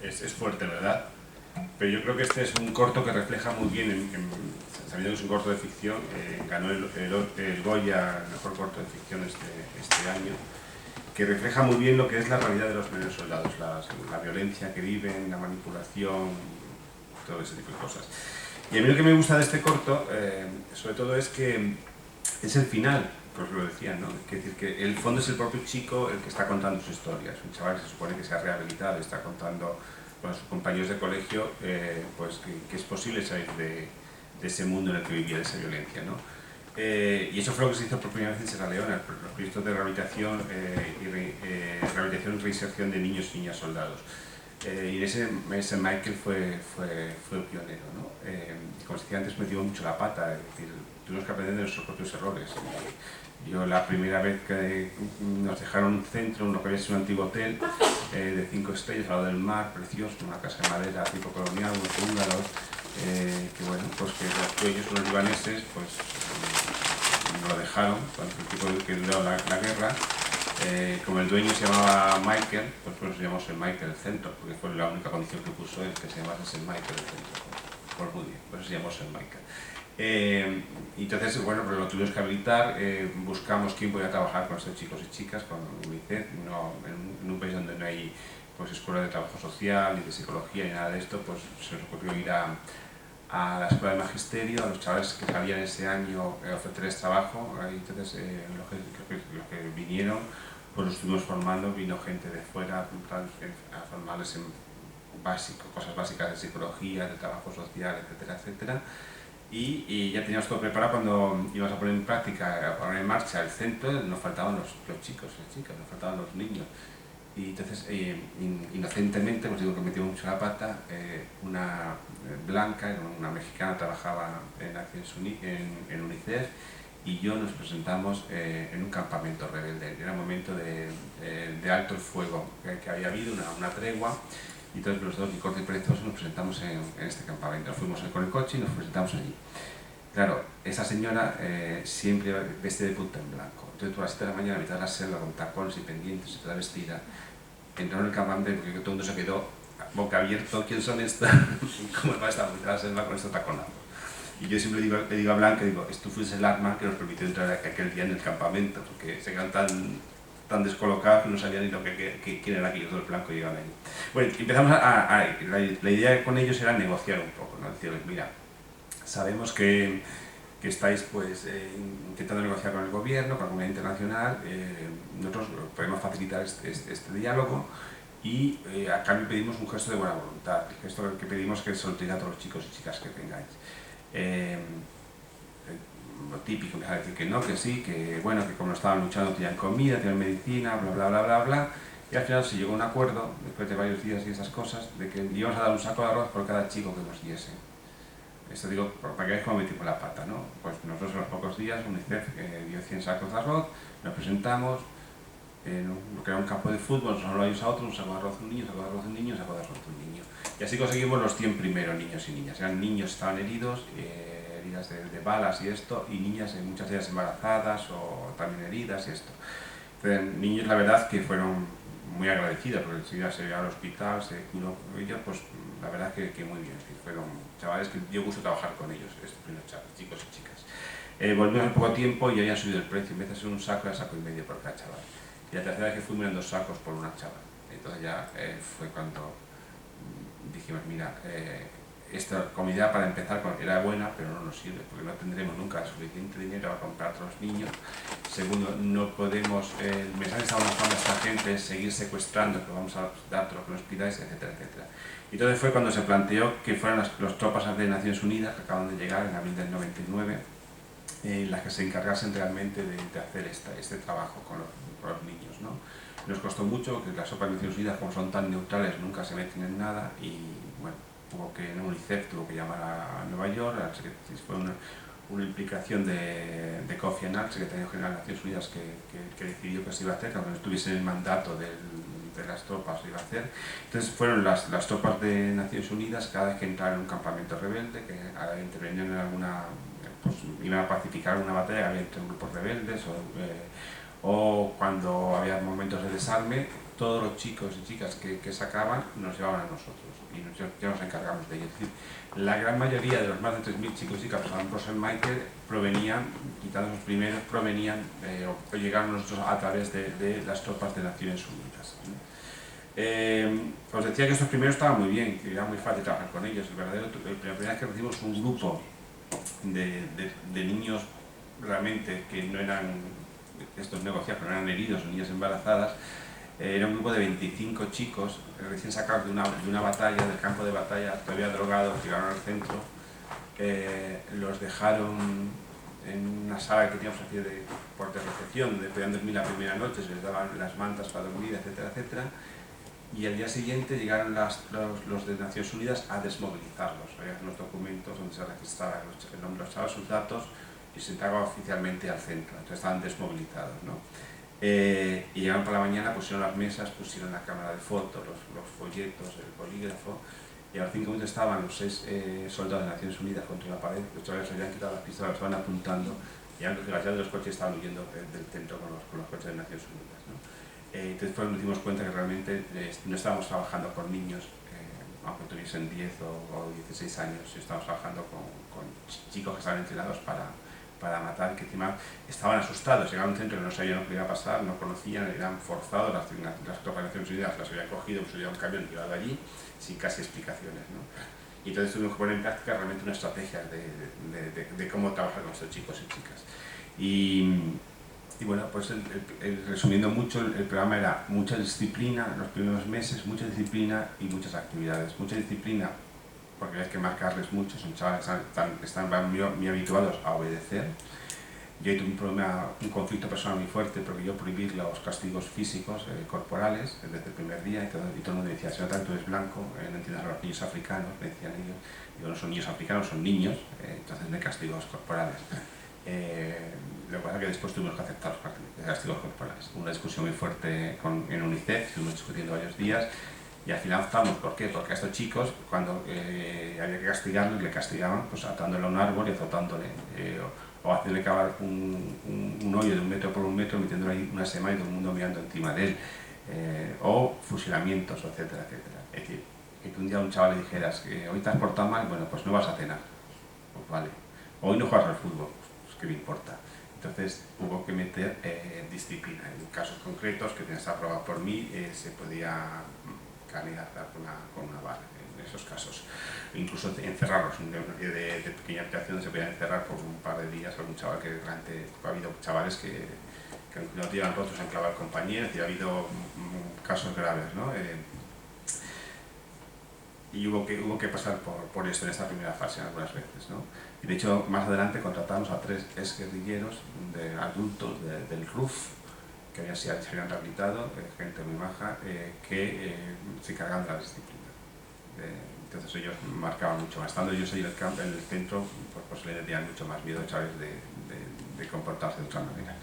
es fuerte, ¿verdad? Pero yo creo que este es un corto que refleja muy bien, sabiendo que es un corto de ficción, ganó el Goya, el mejor corto de ficción este año, que refleja muy bien lo que es la realidad de los menores soldados, la violencia que viven, la manipulación, todo ese tipo de cosas. Y a mí lo que me gusta de este corto, sobre todo, es que es el final, que os lo decía, ¿no? Es decir, que el fondo es el propio chico el que está contando su historia. Es un chaval que se supone que se ha rehabilitado y está contando con sus compañeros de colegio pues que es posible salir de ese mundo en el que vivía, de esa violencia, ¿no? Y eso fue lo que se hizo por primera vez en Sierra Leona, los proyectos de rehabilitación rehabilitación y reinserción de niños y niñas soldados. Y en ese Michael fue pionero, ¿no? Como se decía antes, metió mucho la pata, es decir, tuvimos que aprender de nuestros propios errores. Yo la primera vez que nos dejaron un centro, en lo que había sido un antiguo hotel de 5 estrellas al lado del mar, precioso, una casa de madera tipo colonial, unos húngaros, que bueno, pues que los dueños, los libaneses, pues nos lo dejaron, cuando el tiempo que duró la guerra. Como el dueño se llamaba Michael, pues por eso llamamos el Michael el centro, porque fue la única condición que puso él, que se llamase St. Michael el centro, por muy bien, por eso se llamó St. Michael. Entonces, bueno, pues lo tuvimos que habilitar, buscamos quién podía trabajar con estos chicos y chicas, con UNICEF, no, en un país donde no hay pues, escuela de trabajo social, ni de psicología, ni nada de esto, pues se nos ocurrió ir a la escuela de magisterio, a los chavales que salían ese año ofrecerles trabajo, entonces los que vinieron, pues los estuvimos formando, vino gente de fuera a formarles en cosas básicas de psicología, de trabajo social, etcétera, etcétera. Y ya teníamos todo preparado cuando íbamos a poner en práctica, a poner en marcha el centro, nos faltaban los chicos, las chicas, nos faltaban los niños. Y entonces, inocentemente, pues digo que metió mucho la pata, una blanca, una mexicana, trabajaba en UNICEF, y yo nos presentamos en un campamento rebelde. Era un momento de alto el fuego que había habido, una tregua. Y entonces los dos, Corte y Perezoso, nos presentamos en este campamento. Fuimos con el coche y nos presentamos allí. Claro, esa señora siempre vestida de punta en blanco. Entonces tú a las 7 de la mañana, a mitad de la selva, con tacones y pendientes y toda vestida, entró en el campamento porque todo el mundo se quedó boca abierto. ¿Quién son estas? ¿Cómo va esta mitad de la selva con esto taconado? Y yo siempre le digo a Blanca, esto fue el arma que nos permitió entrar aquel día en el campamento, porque se quedan tan descolocados que no sabían ni quién era aquellos del blanco y llegaban ahí. Bueno, empezamos la idea con ellos era negociar un poco, ¿no? Decirles, mira, sabemos que estáis pues intentando negociar con el gobierno, con la comunidad internacional, nosotros podemos facilitar este diálogo y a cambio pedimos un gesto de buena voluntad, el gesto que pedimos que soltéis a todos los chicos y chicas que tengáis. Lo típico, empezar a decir que no, que sí, que bueno, que como estaban luchando tenían comida, tenían medicina, bla bla bla bla bla, y al final se llegó a un acuerdo, después de varios días y esas cosas, de que íbamos a dar un saco de arroz por cada chico que nos diese. Esto digo, para que veáis cómo metimos la pata, ¿no? Pues nosotros en los pocos días, UNICEF dio 100 sacos de arroz, nos presentamos en lo que era un campo de fútbol, nosotros lo a otros, un saco de arroz un niño, un saco de arroz un niño, un saco de arroz un niño. Y así conseguimos los 100 primeros niños y niñas. Eran niños que estaban heridos, heridas de balas y esto, y niñas, muchas de ellas embarazadas o también heridas y esto. Pero niños, la verdad, que fueron muy agradecidos, porque enseguida se iba al hospital, se curó con ellos, pues la verdad que muy bien. Fueron chavales que dio gusto trabajar con ellos, estos primeros chavales, chicos y chicas. Volvimos en poco tiempo y habían subido el precio, en vez de ser un saco, era saco y medio por cada chaval. Y la tercera vez que fuimos eran 2 sacos por una chaval. Entonces ya fue cuando dijimos, mira, esta comida para empezar era buena, pero no nos sirve, porque no tendremos nunca suficiente dinero para comprar a todos los niños. Segundo, no podemos, el mensaje que estamos lanzando a esta gente es seguir secuestrando, que vamos a dar todo lo que nos pidáis, etcétera, etcétera. Y entonces fue cuando se planteó que fueran las tropas de Naciones Unidas, que acaban de llegar en abril del 99, las que se encargasen realmente de hacer este trabajo con los niños, ¿no? Nos costó mucho, que las tropas de Naciones Unidas, como son tan neutrales, nunca se meten en nada, y bueno, UNICEF tuvo que llamar a Nueva York, fue una implicación de Kofi Annan, secretario general de Naciones Unidas, que decidió que se iba a hacer, aunque no estuviese en el mandato de las tropas, lo iba a hacer. Entonces fueron las tropas de Naciones Unidas, cada vez que entraban en un campamento rebelde, que intervenían en alguna, pues iban a pacificar una batalla, había entre grupos rebeldes, o cuando había momentos de desarme, todos los chicos y chicas que sacaban nos llevaban a nosotros y ya nos encargamos de ellos. Es decir, la gran mayoría de los más de 3.000 chicos y chicas que pasaban por St. Michael provenían, quitando los primeros, provenían o llegaron nosotros a través de las tropas de Naciones Unidas. Os decía que estos primeros estaban muy bien, que era muy fácil trabajar con ellos. La primera vez que recibimos un grupo de niños realmente que no eran estos negociados, no eran heridos o niñas embarazadas, era un grupo de 25 chicos recién sacados de una batalla, del campo de batalla, todavía drogados, llegaron al centro, los dejaron en una sala que teníamos aquí de recepción, donde podían dormir la primera noche, se les daban las mantas para dormir, etcétera, etcétera. Y al día siguiente llegaron los de Naciones Unidas a desmovilizarlos. Había unos documentos donde se registraban el nombre de los chavales, sus datos, y se entregaba oficialmente al centro. Entonces estaban desmovilizados, ¿no? Y llegaron por la mañana, pusieron las mesas, pusieron la cámara de fotos, los folletos, el bolígrafo, y a los 5 minutos estaban los 6 soldados de Naciones Unidas contra la pared. Los chavales habían quitado las pistolas, estaban apuntando, y los desgraciados de los coches estaban huyendo del centro con los coches de Naciones Unidas, ¿no? Entonces nos dimos cuenta que realmente no estábamos trabajando con niños, aunque tuviesen 10 o 16 años, estábamos trabajando con chicos que estaban entrenados para matar, que encima estaban asustados, llegaban a un centro que no sabían lo que iba a pasar, no conocían, eran forzados, las tropas de Naciones Unidas las habían cogido, subido a un camión y llevado allí, sin casi explicaciones, ¿no? Y entonces tuvimos que poner en práctica realmente una estrategia de cómo trabajar con estos chicos y chicas. Y bueno, pues resumiendo mucho, el programa era mucha disciplina, los primeros meses, mucha disciplina y muchas actividades. Mucha disciplina, porque hay que marcarles mucho, son chavales que están muy habituados a obedecer. Yo tuve un conflicto personal muy fuerte porque yo prohibí los castigos físicos, corporales, desde el primer día, y todo el mundo me decía, si no tanto eres blanco, no entiendes a los niños africanos, me decían ellos. Digo, no son niños africanos, son niños, entonces no hay castigos corporales. Lo que pasa es que después tuvimos que aceptar los castigos corporales. Una discusión muy fuerte en UNICEF, estuvimos discutiendo varios días y al final optamos. ¿Por qué? Porque a estos chicos, cuando había que castigarlos, le castigaban pues atándole a un árbol y azotándole, o hacerle cavar un hoyo de 1 metro por 1 metro, metiéndole ahí una semana y todo el mundo mirando encima de él, o fusilamientos, etcétera, etcétera. Es decir, que un día a un chaval le dijeras que hoy te has portado mal, bueno, pues no vas a cenar, pues vale. Hoy no juegas al fútbol, pues qué me importa. Entonces hubo que meter disciplina. En casos concretos que tenías aprobado por mí, se podía castigar con una bala en esos casos. Incluso encerrarlos de pequeña habitación, se podían encerrar por un par de días. Algún chaval que realmente ha habido chavales que no tiran rostros en clavar compañeros, y ha habido casos graves, ¿no? Y hubo que pasar por esto en esta primera fase algunas veces, ¿no? Y de hecho, más adelante contratamos a 3 exguerrilleros de adultos del RUF, que se habían rehabilitado, gente muy maja, que se encargaban de la disciplina. Entonces ellos marcaban mucho más. Estando ellos ahí en el centro, pues le tenían mucho más miedo, ¿sabes?, de comportarse de otra manera.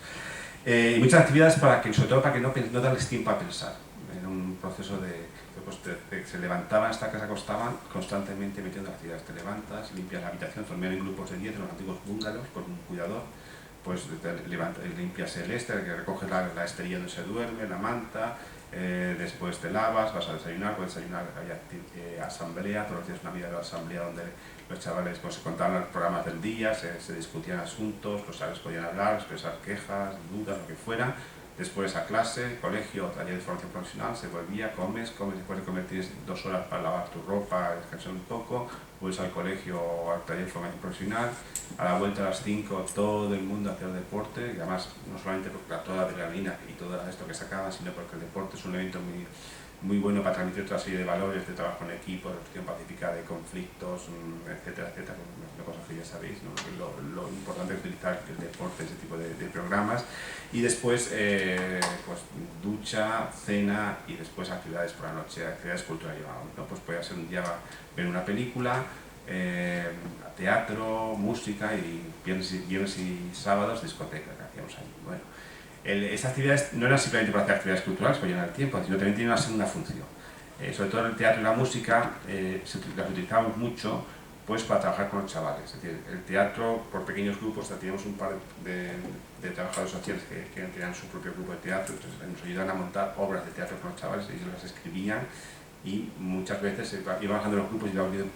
Y muchas actividades sobre todo para que no darles tiempo a pensar. En un proceso se levantaban hasta que se acostaban, constantemente metiendo actividades. Te levantas, limpias la habitación, dormían en grupos de 10 en los antiguos bungalows con un cuidador, pues limpias el que recoges la esterilla donde se duerme, la manta, después te lavas, vas a desayunar, había asamblea, todos los días una vida de asamblea donde los chavales pues, se contaban los programas del día, se discutían asuntos, los chavales podían hablar, expresar quejas, dudas, lo que fuera. Después a clase, colegio, taller de formación profesional, se volvía, comes, después de comer tienes 2 horas para lavar tu ropa, descansar un poco, vuelves al colegio o al taller de formación profesional, a la vuelta a las 5 todo el mundo a hacer deporte, y además no solamente porque toda la adrenalina y todo esto que sacaban, sino porque el deporte es un evento muy bueno para transmitir otra serie de valores de trabajo en equipo, de gestión pacífica de conflictos, etcétera, etcétera, cosas que ya sabéis, ¿no? Lo importante es utilizar el deporte, ese tipo de programas, y después pues ducha, cena y después actividades por la noche, actividades culturales, ¿no? Pues puede ser un día ver una película, teatro, música, y viernes y sábados discoteca que hacíamos ahí. Bueno, estas actividades no eran simplemente para hacer actividades culturales para llenar el tiempo, sino también tienen una segunda función. Sobre todo el teatro y la música las utilizábamos mucho pues para trabajar con los chavales. Es decir, el teatro, por pequeños grupos, teníamos un par de trabajadores sociales que tenían su propio grupo de teatro, entonces nos ayudaban a montar obras de teatro con los chavales, ellos las escribían y muchas veces iban bajando los grupos y iban viendo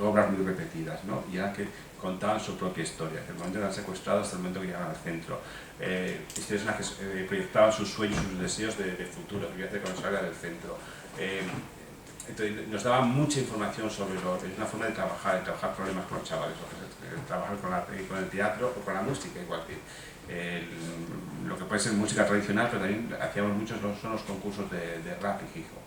obras muy repetidas, ¿no? Y eran que contaban su propia historia, desde el momento que eran secuestrados hasta el momento que llegaban al centro. Historias en las que proyectaban sus sueños, sus deseos de futuro, que quería hacer cuando salga del centro. Entonces, nos daba mucha información sobre es una forma de trabajar problemas con los chavales, trabajar con el teatro o con la música, igual que lo que puede ser música tradicional, pero también hacíamos muchos son los concursos de rap y hip hop.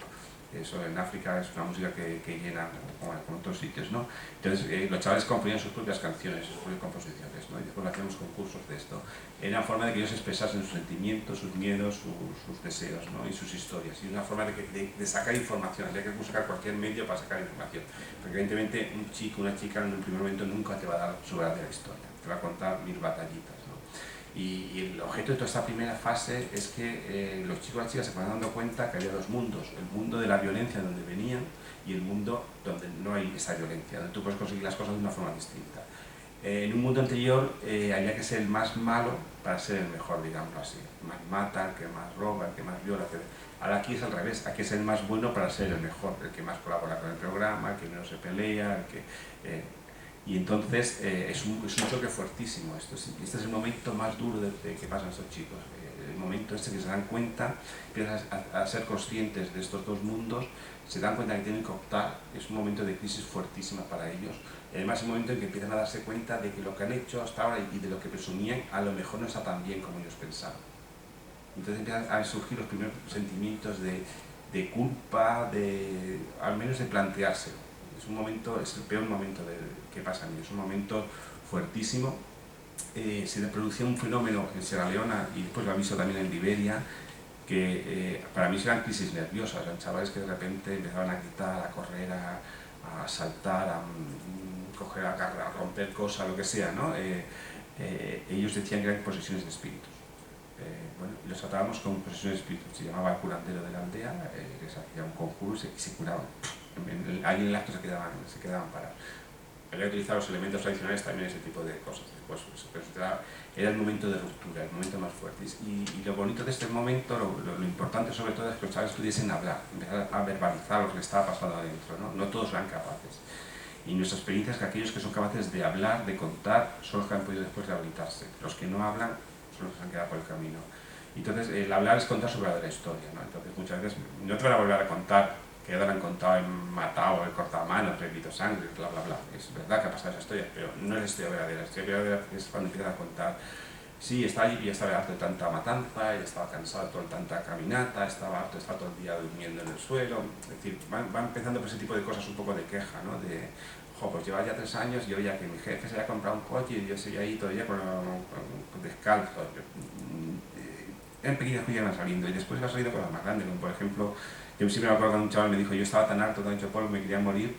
Eso en África es una música que llena, como en otros sitios, ¿no? Entonces los chavales componían sus propias canciones, sus propias composiciones, ¿no? Y después hacíamos concursos de esto. Era una forma de que ellos expresasen sus sentimientos, sus miedos, sus deseos, ¿no? Y sus historias. Y una forma de sacar información. Había que buscar cualquier medio para sacar información. Porque evidentemente un chico, una chica en un primer momento nunca te va a dar su verdadera historia. Te va a contar 1000 batallitas, ¿no? Y el objeto de toda esta primera fase es que los chicos y las chicas se van dando cuenta que había dos mundos, el mundo de la violencia donde venían y el mundo donde no hay esa violencia, donde tú puedes conseguir las cosas de una forma distinta. En un mundo anterior había que ser el más malo para ser el mejor, digamos así, el más mata, el que más roba, el que más viola, etc. Ahora aquí es al revés, aquí es el más bueno para ser el mejor, el que más colabora con el programa, el que menos se pelea, el que... Y entonces es un choque fuertísimo. Este es el momento más duro de que pasan estos chicos. El momento este que se dan cuenta, empiezan a ser conscientes de estos dos mundos, se dan cuenta que tienen que optar, es un momento de crisis fuertísima para ellos. Y además es un momento en que empiezan a darse cuenta de que lo que han hecho hasta ahora y de lo que presumían a lo mejor no está tan bien como ellos pensaban. Entonces empiezan a surgir los primeros sentimientos de culpa, al menos de planteárselo. Es el peor momento que pasa en ellos, es un momento fuertísimo. Se producía un fenómeno en Sierra Leona y después lo he visto también en Liberia, que para mí eran crisis nerviosas, eran chavales que de repente empezaban a gritar, a correr, a saltar, a coger, a romper cosas, lo que sea, ¿no? Ellos decían que eran posesiones de espíritus. Bueno, y los tratábamos con posesiones de espíritus. Se llamaba el curandero de la aldea, que se hacía un conjuro y se curaban. Ahí en el acto se quedaban parados. Había que utilizar los elementos tradicionales también, ese tipo de cosas. Pues, era el momento de ruptura, el momento más fuerte. Y lo bonito de este momento, lo importante sobre todo es que los chavales pudiesen hablar, empezar a verbalizar lo que les estaba pasando adentro, ¿no? No todos eran capaces. Y nuestra experiencia es que aquellos que son capaces de hablar, de contar, son los que han podido después rehabilitarse. Los que no hablan son los que se han quedado por el camino. Entonces, el hablar es contar su verdadera historia, ¿no? Entonces, muchas veces no te van a volver a contar que ya te lo han contado, he matado, he cortado manos, he bebido sangre, bla, bla, bla. Es verdad que ha pasado esa historia, pero no es la historia verdadera. La historia verdadera es cuando empiezan a contar, sí, estaba allí y ya estaba harto de tanta matanza, ya estaba cansado de toda tanta caminata, estaba harto de estar todo el día durmiendo en el suelo. Es decir, van empezando por ese tipo de cosas un poco de queja, ¿no? De, pues lleva ya 3 años y yo ya que mi jefe se haya comprado un coche y yo estoy ahí todavía con descalzo. Eran pequeñas cosas que iban saliendo y después iban saliendo cosas más grandes, como por ejemplo, yo siempre me acuerdo que un chaval me dijo, yo estaba tan harto, tan hecho polvo, me quería morir,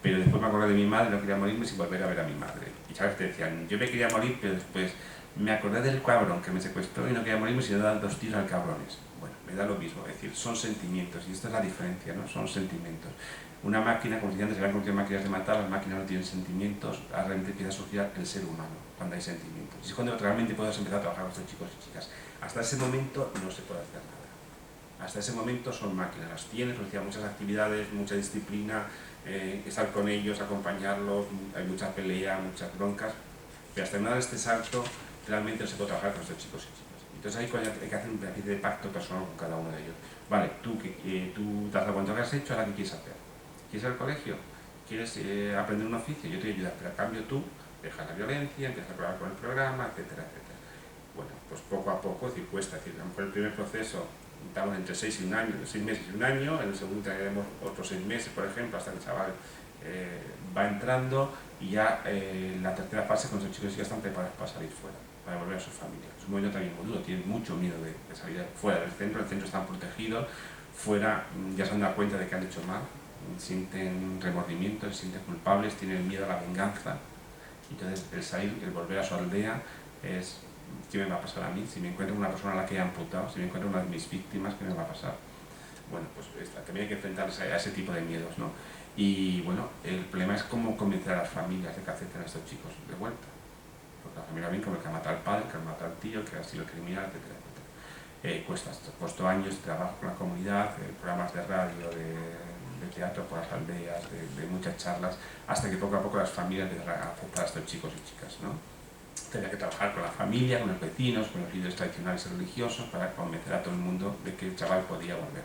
pero después me acordé de mi madre, no quería morirme sin volver a ver a mi madre. Y chavales te decían, yo me quería morir, pero después me acordé del cabrón que me secuestró y no quería morirme sin dar 2 tiros al cabrones. Bueno, me da lo mismo, es decir, son sentimientos, y esta es la diferencia, ¿no? Son sentimientos. Una máquina, como si antes se habían convertido en máquinas de matar, las máquinas no tienen sentimientos, ahora realmente empieza a surgir el ser humano, cuando hay sentimientos. Y es cuando realmente puedes empezar a trabajar con estos chicos y chicas. Hasta ese momento no se puede hacer nada. Hasta ese momento son máquinas, las tienes, muchas actividades, mucha disciplina, estar con ellos, acompañarlos, hay mucha pelea, muchas broncas, pero hasta no dar este salto realmente no se puede trabajar con estos chicos y chicas. Entonces ahí hay que hacer un especie de pacto personal con cada uno de ellos. Vale, tú te has dado cuenta que has hecho, ahora qué quieres hacer. ¿Quieres ir al colegio? ¿Quieres aprender un oficio? Yo te voy a ayudar, pero a cambio tú dejas la violencia, empiezas a probar con el programa, etcétera, etcétera. Bueno, pues poco a poco, es decir, cuesta, es decir, a lo mejor el primer proceso estamos entre 6 meses y un año, en el segundo tenemos otros 6 meses, por ejemplo, hasta que el chaval va entrando y ya la tercera fase con los chicos y chicas están preparados para salir fuera, para volver a su familia. Es un momento también muy duro, tienen mucho miedo de salir fuera del centro, el centro está protegido, fuera ya se han dado cuenta de que han hecho mal, sienten remordimiento, se sienten culpables, tienen miedo a la venganza, entonces el salir, el volver a su aldea es ¿qué me va a pasar a mí? Si me encuentro una persona a la que he amputado, si me encuentro una de mis víctimas, ¿qué me va a pasar? Bueno, pues también hay que enfrentarse a ese tipo de miedos, ¿no? Y bueno, el problema es cómo convencer a las familias de que acepten a estos chicos de vuelta. Porque la familia ven como el que ha matado al padre, el que ha matado al tío, el que ha sido criminal, etcétera, etcétera. Costó años de trabajo con la comunidad, programas de radio, de teatro por las aldeas, de muchas charlas, hasta que poco a poco las familias empezaron a aceptar a estos chicos y chicas, ¿no? Tenía que trabajar con la familia, con los vecinos, con los líderes tradicionales y religiosos para convencer a todo el mundo de que el chaval podía volver.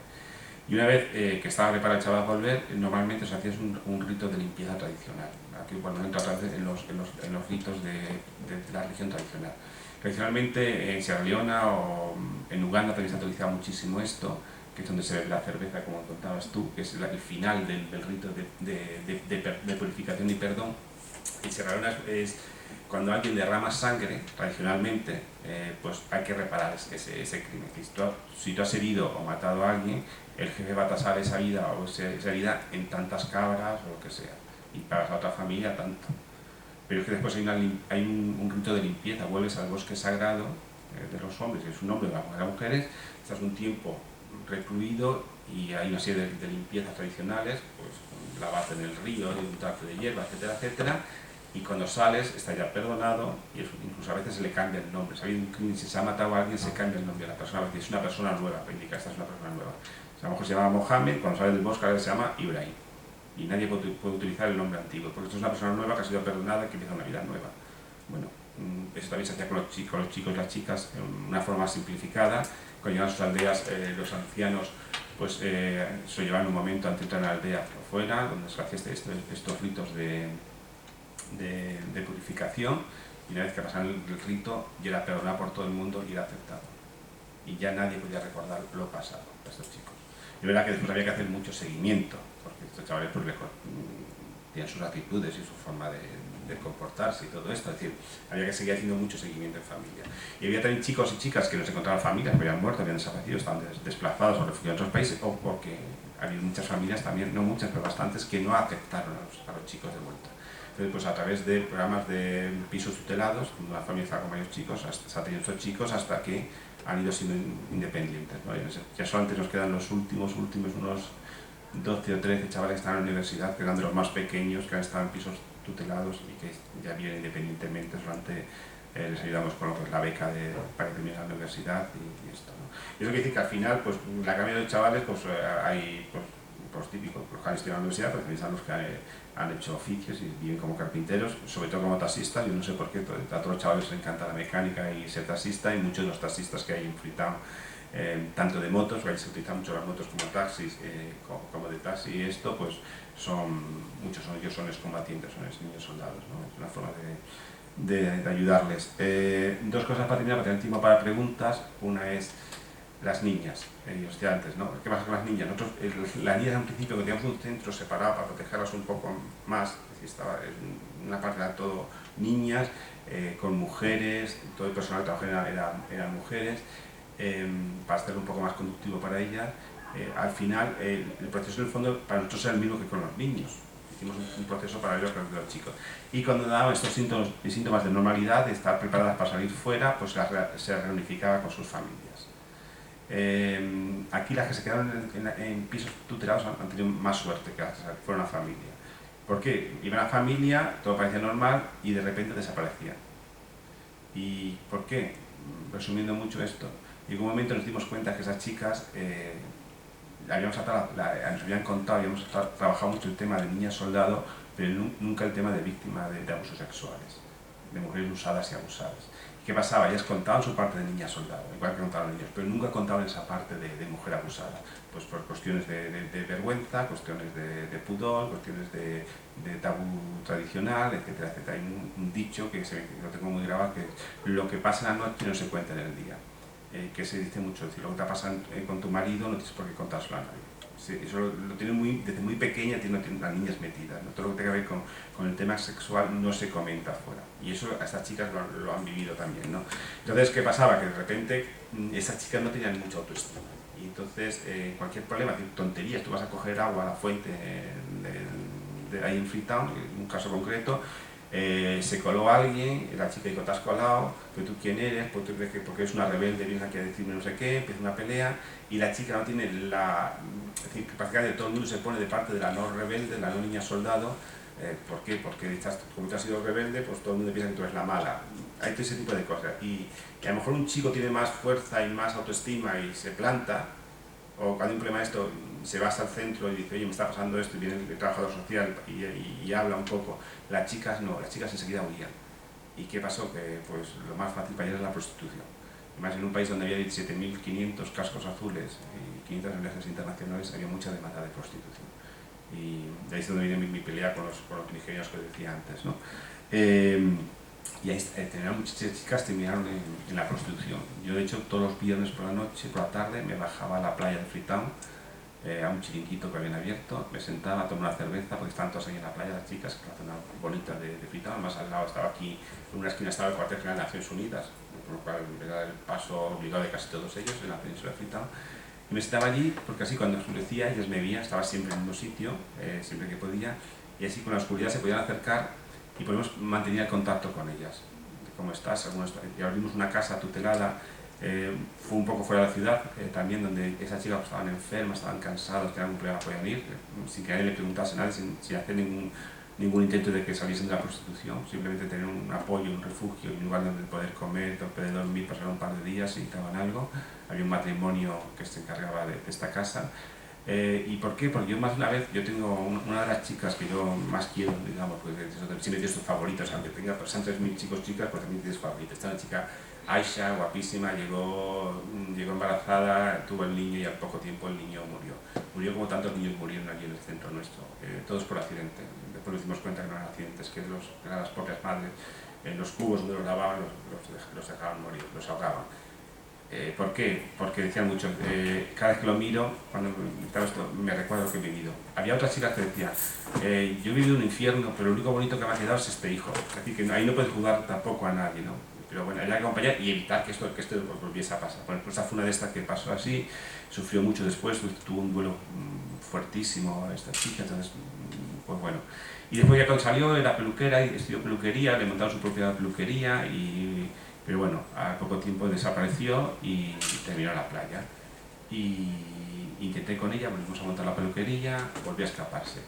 Y una vez que estaba preparado el chaval a volver, normalmente se hacía un rito de limpieza tradicional. Aquí, bueno, entra otra vez en los ritos de la religión tradicional. Tradicionalmente en Sierra Leona o en Uganda también se ha utilizado muchísimo esto, que es donde se bebe la cerveza, como contabas tú, que es el final del rito de purificación y perdón. En Sierra Leona es cuando alguien derrama sangre, tradicionalmente, pues hay que reparar ese crimen. Si tú has herido o matado a alguien, el jefe va a tasar esa vida o esa herida en tantas cabras o lo que sea, y pagas a otra familia tanto. Pero es que después hay un rito de limpieza, vuelves al bosque sagrado de los hombres, que es un hombre de las mujeres, estás un tiempo recluido y hay una serie de limpiezas tradicionales, pues lavarte en el río, untarte de hierba, etcétera, etcétera, y cuando sales está ya perdonado y incluso a veces se le cambia el nombre. Si se ha matado a alguien se cambia el nombre de la persona, a veces es una persona nueva, para indicar esta es una persona nueva. O sea, a lo mejor se llama Mohammed, cuando sale del bosque ahora se llama Ibrahim. Y nadie puede utilizar el nombre antiguo, porque esto es una persona nueva que ha sido perdonada y que empieza una vida nueva. Bueno, eso también se hacía con los chicos y las chicas, de una forma simplificada. Cuando llegan a sus aldeas, los ancianos pues se llevan un momento antes de entrar en la aldea fuera, donde se hacían estos ritos de purificación, y una vez que pasan el rito, ya era perdonado por todo el mundo y era aceptado. Y ya nadie podía recordar lo pasado de estos chicos. Y verdad que después había que hacer mucho seguimiento, porque estos chavales pues, tienen sus actitudes y su forma de comportarse y todo esto, es decir, había que seguir haciendo mucho seguimiento en familia. Y había también chicos y chicas que no se encontraban familias, habían muerto, habían desaparecido, estaban desplazados o refugiados en otros países, o porque había muchas familias también, no muchas, pero bastantes, que no aceptaron a los chicos de vuelta. Entonces, pues a través de programas de pisos tutelados, una familia estaba con varios chicos, se ha tenido estos chicos hasta que han ido siendo independientes, ¿no? Ya solamente nos quedan los últimos, unos 12 o 13 chavales que están en la universidad, que eran de los más pequeños, que han estado en pisos tutelados y que ya viven independientemente. Solamente les ayudamos con lo que es la beca para que terminen la universidad y esto, ¿no? Y eso quiere decir que al final, pues la cambio de chavales, pues hay pues típicos, los que han estudiado en la universidad, pero también están los que han hecho oficios y viven como carpinteros, sobre todo como taxistas. Yo no sé por qué, a todos los chavales les encanta la mecánica y ser taxista, y muchos de los taxistas que hay en Freetown, tanto de motos, que ahí se utilizan mucho las motos como taxis, como de taxi, y esto, pues muchos de ellos son excombatientes, son niños soldados, ¿no? Es una forma de ayudarles. Dos cosas para terminar, para tener tiempo para preguntas. Una es las niñas, yo decía antes, ¿no? ¿Qué pasa con las niñas? Nosotros, las niñas en principio que teníamos un centro separado para protegerlas un poco más, es decir, estaba en una parte era todo niñas, con mujeres, todo el personal que trabajaba eran mujeres, para hacerlo un poco más conductivo para ellas. Al final, el proceso en el fondo para nosotros era el mismo que con los niños. Hicimos un proceso paralelo con los chicos. Y cuando daban estos síntomas de normalidad, de estar preparadas para salir fuera, pues se reunificaba con sus familias. Aquí las que se quedaron en pisos tutelados han tenido más suerte que las que fueron a familia. ¿Por qué? Iban a familia, todo parecía normal y de repente desaparecían. ¿Y por qué? Resumiendo mucho esto, en un momento nos dimos cuenta que esas chicas nos habían contado, habíamos trabajado mucho el tema de niñas soldado, pero nunca el tema de víctimas de abusos sexuales, de mujeres usadas y abusadas. ¿Qué pasaba? Ellas contaban su parte de niña soldado, igual que contaban niños, pero nunca contaban esa parte de mujer abusada, pues por cuestiones de vergüenza, cuestiones de pudor, cuestiones de tabú tradicional, etcétera, etcétera. Hay un dicho que lo tengo muy grabado, que lo que pasa en la noche no se cuenta en el día, que se dice mucho, es decir, lo que te pasa con tu marido no tienes por qué contárselo a nadie. Sí, eso lo tienen desde muy pequeña, tienen las niñas metidas, ¿no? Todo lo que tenga que ver con el tema sexual no se comenta afuera, y eso a estas chicas lo han vivido también, ¿no? Entonces, ¿qué pasaba? Que de repente esas chicas no tenían mucha autoestima, y entonces cualquier problema, tonterías, tú vas a coger agua a la fuente ahí en Freetown, en un caso concreto, Se coló alguien, la chica dijo, te has colado, pero tú quién eres, pues tú crees que porque eres una rebelde vienes aquí a decirme no sé qué, empieza una pelea y la chica no tiene la... Es decir, que prácticamente todo el mundo se pone de parte de la no rebelde, la no niña soldado. ¿Por qué? Porque como tú has sido rebelde, pues todo el mundo piensa que tú eres la mala. Hay todo ese tipo de cosas. Y a lo mejor un chico tiene más fuerza y más autoestima y se planta, o cuando hay un problema de esto, se va hasta el centro y dice, oye, me está pasando esto, y viene el trabajador social y habla un poco. Las chicas no, las chicas enseguida huían. ¿Y qué pasó? Que pues lo más fácil para ellas era la prostitución. Además, en un país donde había 17.500 cascos azules y 500 viajes internacionales, había mucha demanda de prostitución. Y de ahí es donde viene mi pelea con los nigerianos que decía antes, ¿no? Y ahí muchas chicas terminaron en la prostitución. Yo, de hecho, todos los viernes por la noche, por la tarde, me bajaba a la playa de Freetown, a un chiringuito que habían abierto, me sentaba a tomar una cerveza, porque estaban todas ahí en la playa las chicas, que es una zona bonita de Freetown. Además, al lado estaba aquí, en una esquina estaba el cuartel general de Naciones Unidas, por lo cual era el paso obligado de casi todos ellos en la península de Freetown. Y me sentaba allí, porque así cuando oscurecía ellos me veían, estaba siempre en el mismo sitio, siempre que podía, y así con la oscuridad se podían acercar y podemos mantener el contacto con ellas. ¿Cómo estás? Y abrimos una casa tutelada, fue un poco fuera de la ciudad, también donde esas chicas estaban enfermas, estaban cansadas, tenían algún problema, podían ir, sin que nadie le preguntase nada, sin hacer ningún intento de que saliesen de la prostitución, simplemente tener un apoyo, un refugio, un lugar donde poder comer, donde dormir, pasar un par de días si necesitaban algo. Había un matrimonio que se encargaba de esta casa. ¿Y por qué? Porque yo más de una vez, yo tengo una de las chicas que yo más quiero, digamos, pues siempre tienes tus favoritos, aunque tenga pues, 3.000 chicos, chicas, pues también tienes favoritos. Esta chica, Aisha, guapísima, llegó embarazada, tuvo el niño y al poco tiempo el niño murió. Murió como tantos niños murieron aquí en el centro nuestro, todos por accidente. Después nos dimos cuenta que no eran accidentes, que eran las propias madres, los cubos donde los lavaban los dejaban morir, los ahogaban. ¿Por qué? Porque decían mucho, cada vez que lo miro, cuando esto, me recuerdo lo que he vivido. Había otras chicas que decían, yo he vivido un infierno, pero lo único bonito que me ha quedado es este hijo. Es decir, que ahí no puedes juzgar tampoco a nadie, ¿no? Pero bueno, hay que acompañar y evitar que esto volviese a pasar. Bueno, pues esta fue una de estas que pasó así, sufrió mucho después, tuvo un duelo fuertísimo esta chica, entonces, pues bueno. Y después ya cuando salió, era peluquera y estudió peluquería, le montaron su propia peluquería pero bueno, a poco tiempo desapareció y terminó en la playa. Y intenté con ella, volvimos a montar la peluquería, volvió a escaparse.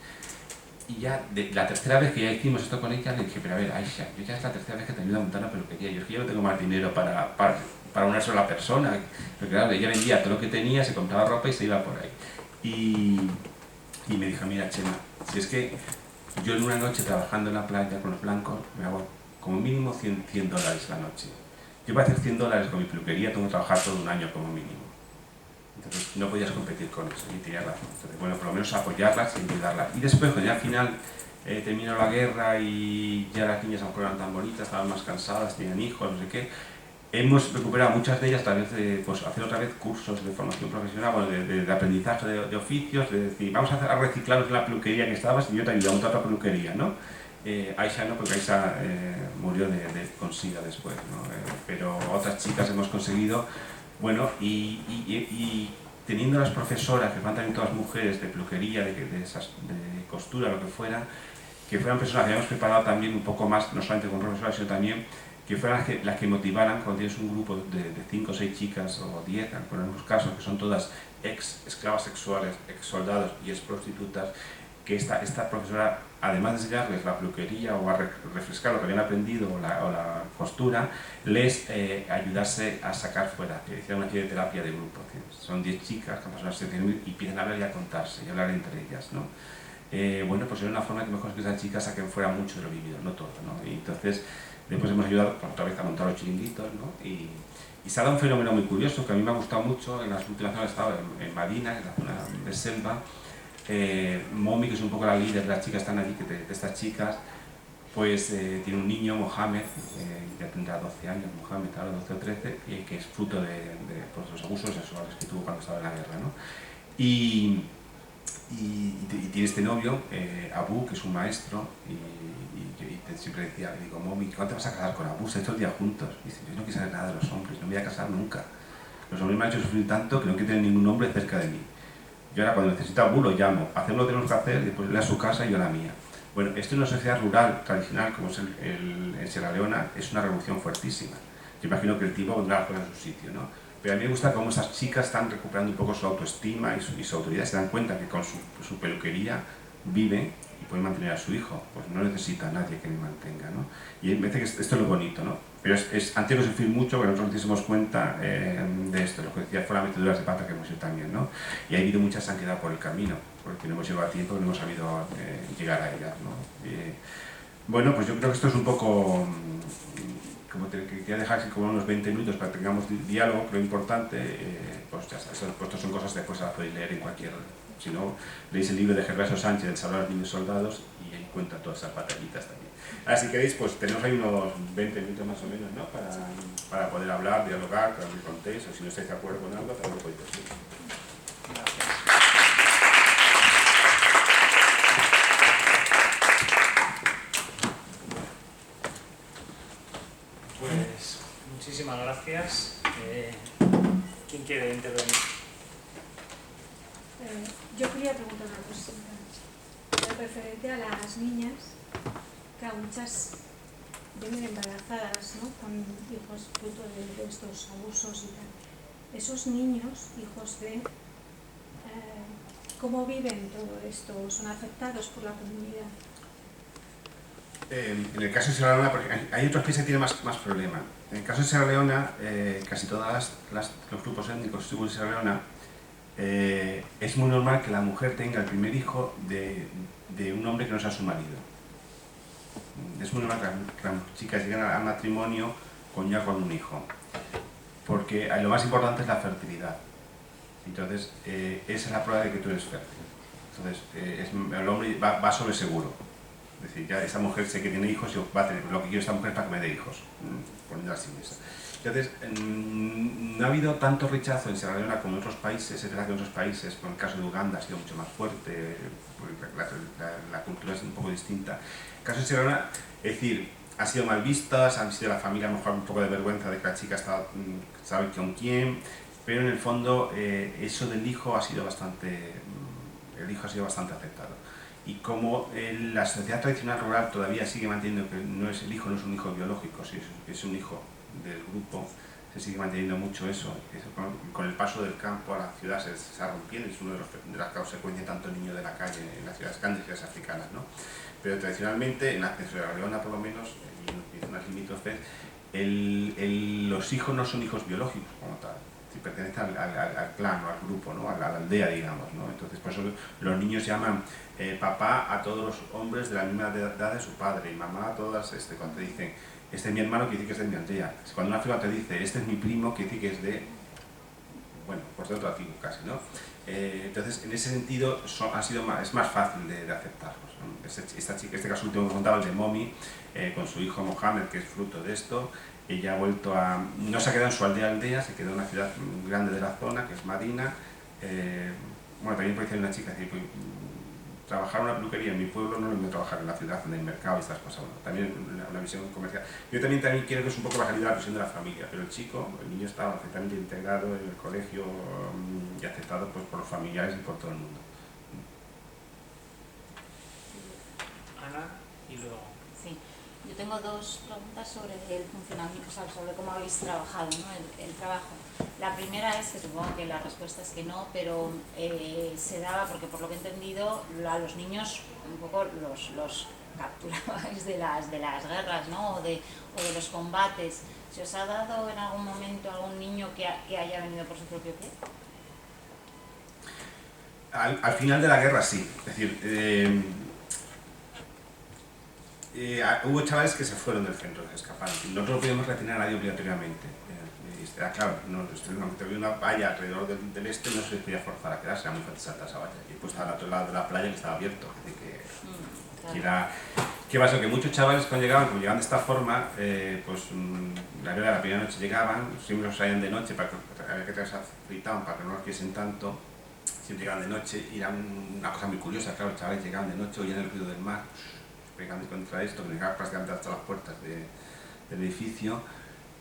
Y ya, la tercera vez que ya hicimos esto con ella, le dije, pero a ver, Aisha, yo ya es la tercera vez que te ayudo a montar la peluquería, yo es que ya no tengo más dinero para una sola persona. Porque claro, ella vendía todo lo que tenía, se compraba ropa y se iba por ahí. Y me dijo, mira, Chema, si es que yo en una noche trabajando en la playa con los blancos, me hago como mínimo $100 la noche. Yo para hacer $100 con mi peluquería tengo que trabajar todo un año como mínimo. Entonces no podías competir con eso, y tenía razón. Entonces, bueno, por lo menos apoyarlas y ayudarlas. Y después, cuando ya al final terminó la guerra y ya las niñas a lo mejor eran tan bonitas, estaban más cansadas, tenían hijos, no sé qué, hemos recuperado muchas de ellas tal vez de pues, hacer otra vez cursos de formación profesional, bueno, de aprendizaje de oficios, de decir, vamos a reciclaros en la peluquería que estabas y yo te ayudo a montar otra peluquería, ¿no? Aisha no, porque Aisha murió con SIDA después, ¿no? Pero otras chicas hemos conseguido, bueno, y teniendo las profesoras, que fueran también todas mujeres de peluquería, de costura, lo que fuera, que fueran personas que habíamos preparado también un poco más, no solamente con profesoras, sino también que fueran las que motivaran cuando tienes un grupo de 5 o 6 chicas o 10, en algunos casos, que son todas ex-esclavas sexuales, ex-soldados y ex-prostitutas, que esta profesora, además de enseñarles la peluquería o a refrescar lo que habían aprendido o la costura, les ayudase a sacar fuera, que hicieran una actividad de terapia de grupo. Son 10 chicas que han pasado y empiezan a hablar y a contarse y a hablar entre ellas, ¿no? Bueno, pues era una forma que mejor que esas chicas saquen fuera mucho de lo vivido, no todo, ¿no? Y entonces, después hemos ayudado otra vez a montar los chiringuitos, ¿no? Y se ha dado un fenómeno muy curioso que a mí me ha gustado mucho. En las últimas zonas he estado en Madina, en la zona de Selva. Momi, que es un poco la líder de las chicas que están allí, de estas chicas, pues tiene un niño, Mohamed, ya tendrá 12 años, Mohamed, ahora 12 o 13, que es fruto de pues, los abusos sexuales que tuvo cuando estaba en la guerra, ¿no? Y tiene este novio, Abu, que es un maestro, y siempre decía, le digo, Momi, ¿cuándo te vas a casar con Abu? Se han hecho el día juntos. Y dice, yo no quiero saber nada de los hombres, no me voy a casar nunca. Los hombres me han hecho sufrir tanto que no quiero tener ningún hombre cerca de mí. Yo ahora cuando necesito a Abu lo llamo, hacemos lo que tenemos que hacer, después él a su casa y yo a la mía. Bueno, esto en una sociedad rural tradicional como es en Sierra Leona es una revolución fuertísima. Yo imagino que el tipo pondrá las cosas en su sitio, ¿no? Pero a mí me gusta cómo esas chicas están recuperando un poco su autoestima y su autoridad, se dan cuenta que con su peluquería viven y pueden mantener a su hijo, pues no necesita a nadie que le mantenga, ¿no? Y me parece que esto es lo bonito, ¿no? Pero antes de sufrir mucho, que nosotros nos diésemos cuenta de esto, lo que decía, fue las meteduras de pata que hemos ido también, ¿no? Y ha habido muchas se han quedado por el camino, porque no hemos llegado a tiempo, no hemos sabido llegar a ellas, ¿no? Bueno, pues yo creo que esto es un poco, como te quería dejar así como unos 20 minutos para que tengamos diálogo, creo importante, pues ya está, esto son cosas que después las podéis leer en cualquier, si no, leéis el libro de Gervaso Sánchez, El Salvar a los niños soldados, y ahí cuenta todas esas batallitas también. Ahora, si queréis, pues tenemos ahí unos 20 minutos más o menos, ¿no? Para poder hablar, dialogar, que me contéis, o si no estáis de acuerdo con algo, también lo podéis decir. Pues muchísimas gracias. ¿Quién quiere intervenir? Yo quería preguntar una cosita. Referente a las niñas, que a muchas vienen embarazadas, ¿no? Con hijos fruto de estos abusos y tal. Esos niños, hijos de... ¿cómo viven todo esto? ¿Son afectados por la comunidad? En el caso de Sierra Leona, porque hay otros países que tienen más problema. En el caso de Sierra Leona, casi todos los grupos étnicos de Sierra Leona, es muy normal que la mujer tenga el primer hijo de un hombre que no sea su marido. Es muy normal que las chicas lleguen al matrimonio con un hijo, porque lo más importante es la fertilidad. Entonces, esa es la prueba de que tú eres fértil. Entonces, el hombre va sobre seguro. Es decir, ya esta mujer sé que tiene hijos y va a tener, lo que quiero esta mujer es para que me dé hijos, poniendo así mesa. Entonces, no ha habido tanto rechazo en Sierra Leona como en otros países, es verdad que en otros países, como el caso de Uganda, ha sido mucho más fuerte, la cultura es un poco distinta. En el caso de Sierra Leona, es decir, han sido mal vistas, han sido la familia a lo mejor un poco de vergüenza de que la chica sabe con quién, pero en el fondo eso del hijo ha sido bastante, aceptado. Y como la sociedad tradicional rural todavía sigue manteniendo que el hijo no es un hijo biológico, es un hijo del grupo, se sigue manteniendo mucho eso con el paso del campo a la ciudad se está rompiendo, es una de las consecuencias de tanto niño de la calle en las ciudades grandes ciudades africanas, ¿no? Pero tradicionalmente, en Sierra Leona por lo menos, y en zonas limítrofes, los hijos no son hijos biológicos como tal, si pertenecen al clan o al grupo, ¿no? a la aldea, digamos, ¿no? Entonces por eso los niños llaman papá a todos los hombres de la misma edad de su padre y mamá a todas, cuando te dicen este es mi hermano, quiere decir que es de mi aldea. Cuando una figura te dice este es mi primo, quiere decir que es de, bueno, pues de otro tipo casi, ¿no? Entonces en ese sentido es más fácil de aceptarlos, ¿no? Este caso último que contaba, el de Momi, con su hijo Mohamed, que es fruto de esto. Ella ha vuelto no se ha quedado en su aldea, se quedó en una ciudad grande de la zona, que es Madina. Bueno, también puede ser una chica, decir, pues, trabajar en una peluquería en mi pueblo no es lo mismo trabajar en la ciudad, en el mercado y estas cosas. Bueno, también una visión comercial. Yo también quiero que es un poco la calidad de la presión de la familia, pero el niño estaba perfectamente integrado en el colegio y aceptado pues, por los familiares y por todo el mundo. Ana, y luego... Sí, yo tengo dos preguntas sobre el funcionamiento, o sea, sobre cómo habéis trabajado, ¿no? el trabajo. La primera es que supongo que la respuesta es que no, pero se daba porque por lo que he entendido a los niños un poco los capturabais de las guerras, ¿no? o de los combates. ¿Se os ha dado en algún momento algún niño que haya venido por su propio pie? Al final de la guerra sí, es decir, hubo chavales que se fueron del centro, se escaparon. Nosotros no podíamos retener a nadie obligatoriamente. Claro, había una valla alrededor del no se les podía forzar a quedarse, era muy fácil saltar esa valla. Y pues estaba al otro lado de la playa que estaba abierto. ¿Qué pasó? Que muchos chavales cuando llegaban de esta forma, pues la primera noche llegaban, siempre los traían de noche para que te fritaban para que no los quiesen tanto. Siempre llegaban de noche y era una cosa muy curiosa, claro, los chavales llegaban de noche, oían el ruido del mar, pegando contra esto, que llegaban prácticamente hasta las puertas del edificio,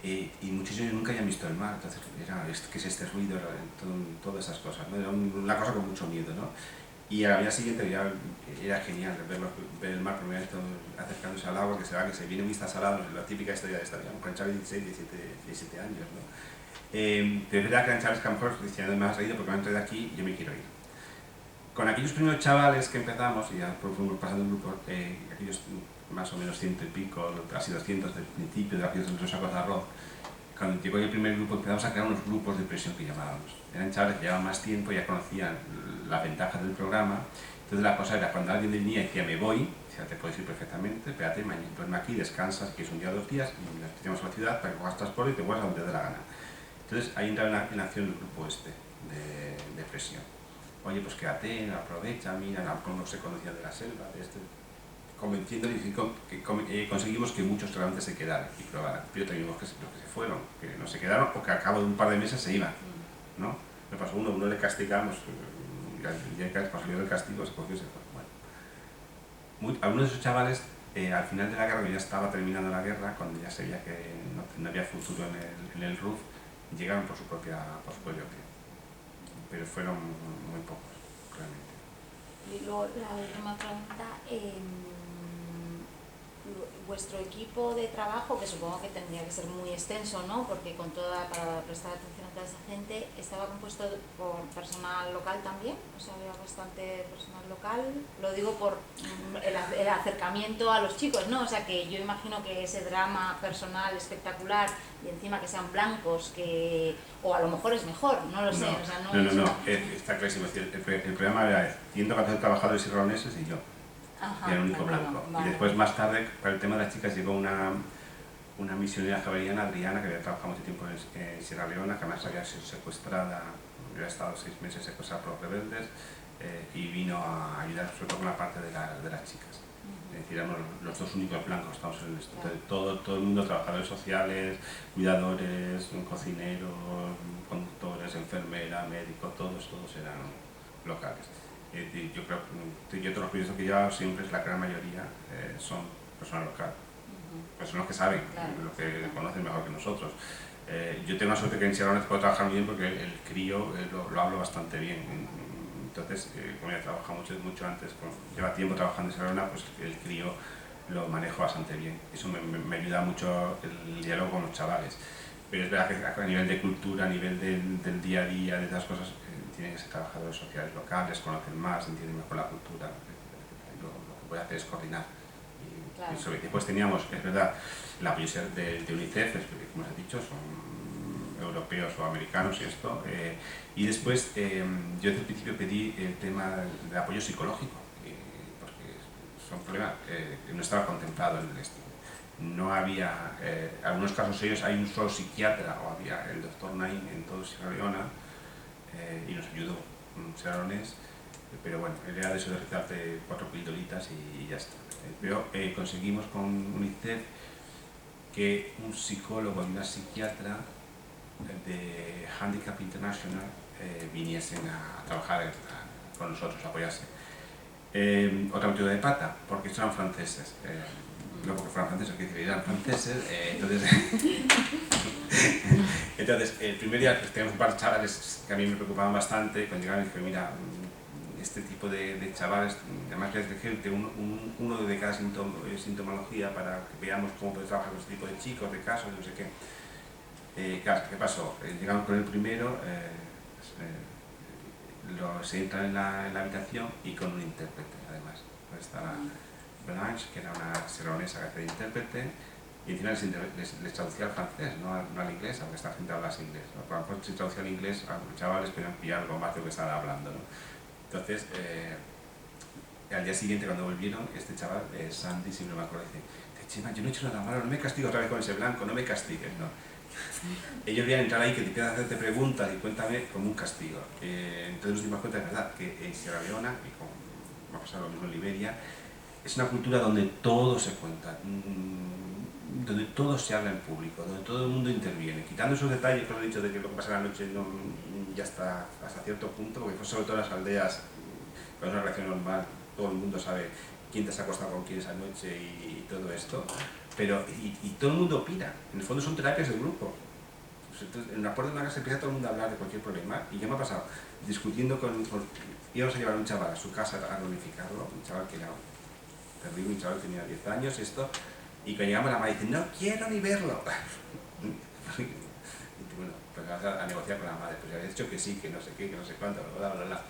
y muchos de ellos nunca habían visto el mar, entonces ¿qué es este ruido? Todas esas cosas, ¿no? Era una cosa con mucho miedo, ¿no? Y a la mañana siguiente ya era genial ver el mar por primera vez acercándose al agua, que se va, que se viene vistas al lado, la típica historia de esta, digamos, con chavales de 16, 17 años, ¿no? Pero es verdad que eran chavales que a lo mejor decían, me has reído porque me han traído aquí y yo me quiero ir. Con aquellos primeros chavales que empezamos, y ya fuimos pasando el grupo, aquellos más o menos 100 y pico, casi 200 del principio, de aquellos de los sacos de arroz, cuando llegó el primer grupo empezamos a crear unos grupos de presión que llamábamos. Eran chavales que llevaban más tiempo, ya conocían las ventajas del programa. Entonces la cosa era, cuando alguien venía y decía me voy, decía, te puedes ir perfectamente, espérate, mañana duerme aquí, descansas, que es un día o 2 días, y nos tenemos a la ciudad para que cojas transporte y te vuelvas a donde te dé la gana. Entonces ahí entraba en acción el grupo este de presión. Oye, pues quédate, aprovecha, mira, no se conocía de la selva, de este, convenciéndole que conseguimos que muchos realmente se quedaran y probaran. Pero también vimos que los que se fueron, que no se quedaron o que al cabo de un par de meses se iban, ¿no? Me pasó uno le castigamos, y el día que salió del castigo se cogió y se fue. Bueno, algunos de esos chavales, al final de la guerra, que ya estaba terminando la guerra, cuando ya se veía que no había futuro en el RUF, llegaron por su propio pie. Pero fueron muy pocos, realmente. Y luego la última pregunta, vuestro equipo de trabajo, que supongo que tendría que ser muy extenso, ¿no? Porque para prestar atención a toda esa gente, ¿estaba compuesto por personal local también? O sea, había bastante personal local. Lo digo por el acercamiento a los chicos, ¿no? O sea, que yo imagino que ese drama personal espectacular y encima que sean blancos, o a lo mejor es mejor, no lo sé. No, o sea, no, está clarísimo. El programa era 114 trabajadores irlandeses y yo. Ajá, y era el único blanco. Vale. Y después, más tarde, para el tema de las chicas, llegó una misionera javeriana, Adriana, que había trabajado mucho tiempo en Sierra Leona, que además había sido secuestrada, había estado 6 meses secuestrada por los rebeldes, y vino a ayudar sobre todo con la parte de las chicas. Es decir, éramos los 2 únicos blancos que estamos en el instituto. Todo el mundo, trabajadores sociales, cuidadores, cocineros, conductores, enfermera, médicos, todos eran locales. Yo creo que todos los proyectos que he llevado siempre, la gran mayoría, son personal local. Personas que saben, lo que conocen mejor que nosotros. Yo tengo la suerte que en Sierra Leona puedo trabajar muy bien porque el crío lo hablo bastante bien. Entonces, como ya he trabajado mucho antes, lleva tiempo trabajando en Sierra Leona, pues el crío lo manejo bastante bien. Eso me ayuda mucho el diálogo con los chavales. Pero es verdad que a nivel de cultura, a nivel del día a día, de esas cosas, tienen que ser trabajadores sociales locales, conocen más, entienden mejor la cultura. Lo que puede hacer es coordinar. Y después teníamos, es verdad, el apoyo de UNICEF, como os he dicho, son europeos o americanos y esto. Y después yo desde el principio pedí el tema del apoyo psicológico, porque son problemas que no estaba contemplado en el destino. No había, en algunos casos ellos hay un solo psiquiatra, o había el doctor Naim en todo Sierra Leona, y nos ayudó Sierra Leonés, pero bueno, era de eso de recetarte 4 pildoritas y ya está. Pero conseguimos con UNICEF que un psicólogo y una psiquiatra de Handicap International viniesen a trabajar con nosotros, a apoyarse. Otra metida de pata, porque estos eran franceses. No porque fueran franceses, que eran franceses, entonces el primer día pues, teníamos un par de chavales que a mí me preocupaban bastante. Cuando llegaron dije, mira, este tipo de chavales, además que es gente, uno de cada sintomología para que veamos cómo puede trabajar con este tipo de chicos, de casos, no sé qué. Claro, ¿qué pasó? Llegamos con el primero, se entra en la habitación y con un intérprete, además. Pues estaba Blanche, que era una serronesa que hacía de intérprete, y encima les traducía al francés, no al inglés, aunque esta gente hablase inglés. A lo mejor si traducía al inglés, a los chavales podían pillar algo más de lo que estaban hablando, ¿no? Entonces, al día siguiente cuando volvieron, este chaval, Sandy, siempre me acuerdo, dice, Chema, yo no he hecho nada malo, no me castigo otra vez con ese blanco, no me castigues, ¿no? Ellos veían entrar ahí que te empiezan a hacerte preguntas y cuéntame como un castigo. Entonces nos dimos cuenta, de verdad, que en Sierra Leona, y va a pasar lo mismo en Liberia, es una cultura donde todo se cuenta, donde todo se habla en público, donde todo el mundo interviene, quitando esos detalles que os he dicho de que lo que pasa en la noche ya está hasta cierto punto, porque sobre todo en las aldeas, con una relación normal, todo el mundo sabe quién te has acostado con quién esa noche y todo esto, pero y todo el mundo opina, en el fondo son terapias del grupo. Entonces, en la puerta de una casa empieza todo el mundo a hablar de cualquier problema, y ya me ha pasado discutiendo íbamos a llevar a un chaval a su casa a reunificarlo, un chaval que era terrible, un chaval que tenía 10 años, y cuando llegamos la madre dice, no quiero ni verlo. Y bueno, pues vas a negociar con la madre, pues ya había dicho que sí, que no sé qué, que no sé cuánto, bla, bla, bla.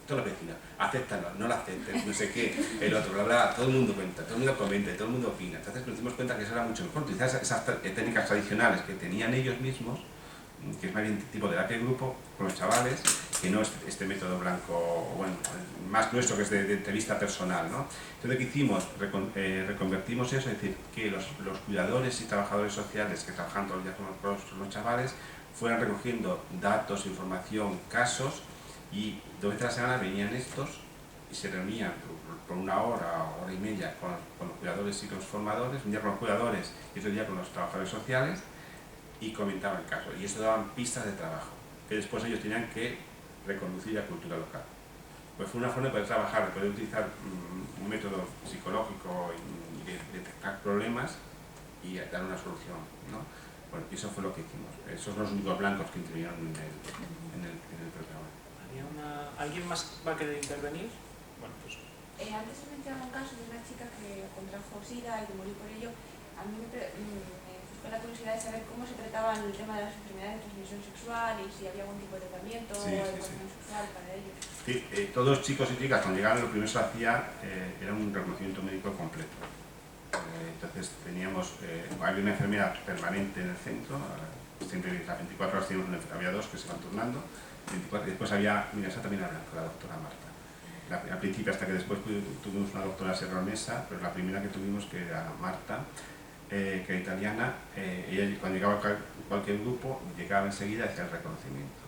Todos los vecinos, acéptalo, no lo aceptes, no sé qué, el otro, bla, bla, todo el mundo cuenta, todo el mundo comenta, todo el mundo opina. Entonces nos dimos cuenta que eso era mucho mejor, utilizar esas técnicas tradicionales que tenían ellos mismos, que es más bien tipo de terapia de grupo con los chavales, que no es este método blanco, bueno, más nuestro, que es de entrevista personal, ¿no? Entonces, ¿qué hicimos? Reconvertimos eso, es decir, que los cuidadores y trabajadores sociales que trabajan todos los días con los chavales fueran recogiendo datos, información, casos, y 2 veces a la semana venían estos y se reunían por 1 hora, hora y media con los cuidadores y los formadores, un día con los cuidadores y otro día con los trabajadores sociales, y comentaban el caso, y eso daban pistas de trabajo que después ellos tenían que reconducir a cultura local. Pues fue una forma de poder trabajar, de poder utilizar un método psicológico y de detectar problemas y dar una solución, ¿no? Bueno, y eso fue lo que hicimos. Esos son los únicos blancos que intervinieron en el programa. ¿Alguien más va a querer intervenir? Bueno, pues... Antes he mencionado un caso de una chica que contrajo SIDA y que murió por ello. A mí me surgió la curiosidad de saber cómo se trataban el tema de las enfermedades de transmisión sexual y si había algún tipo de tratamiento o educación sexual para ellos. Sí, todos los chicos y chicas cuando llegaban lo primero que se hacía era un reconocimiento médico completo. Entonces teníamos, había una enfermera permanente en el centro, siempre las 24 horas teníamos había 2 que se iban turnando, 24, y después había, mira, esa también era la doctora Marta. Al principio, hasta que después tuvimos una doctora serronesa, pero la primera que tuvimos, que era Marta, que era italiana, ella cuando llegaba a cualquier grupo, llegaba enseguida hacia el reconocimiento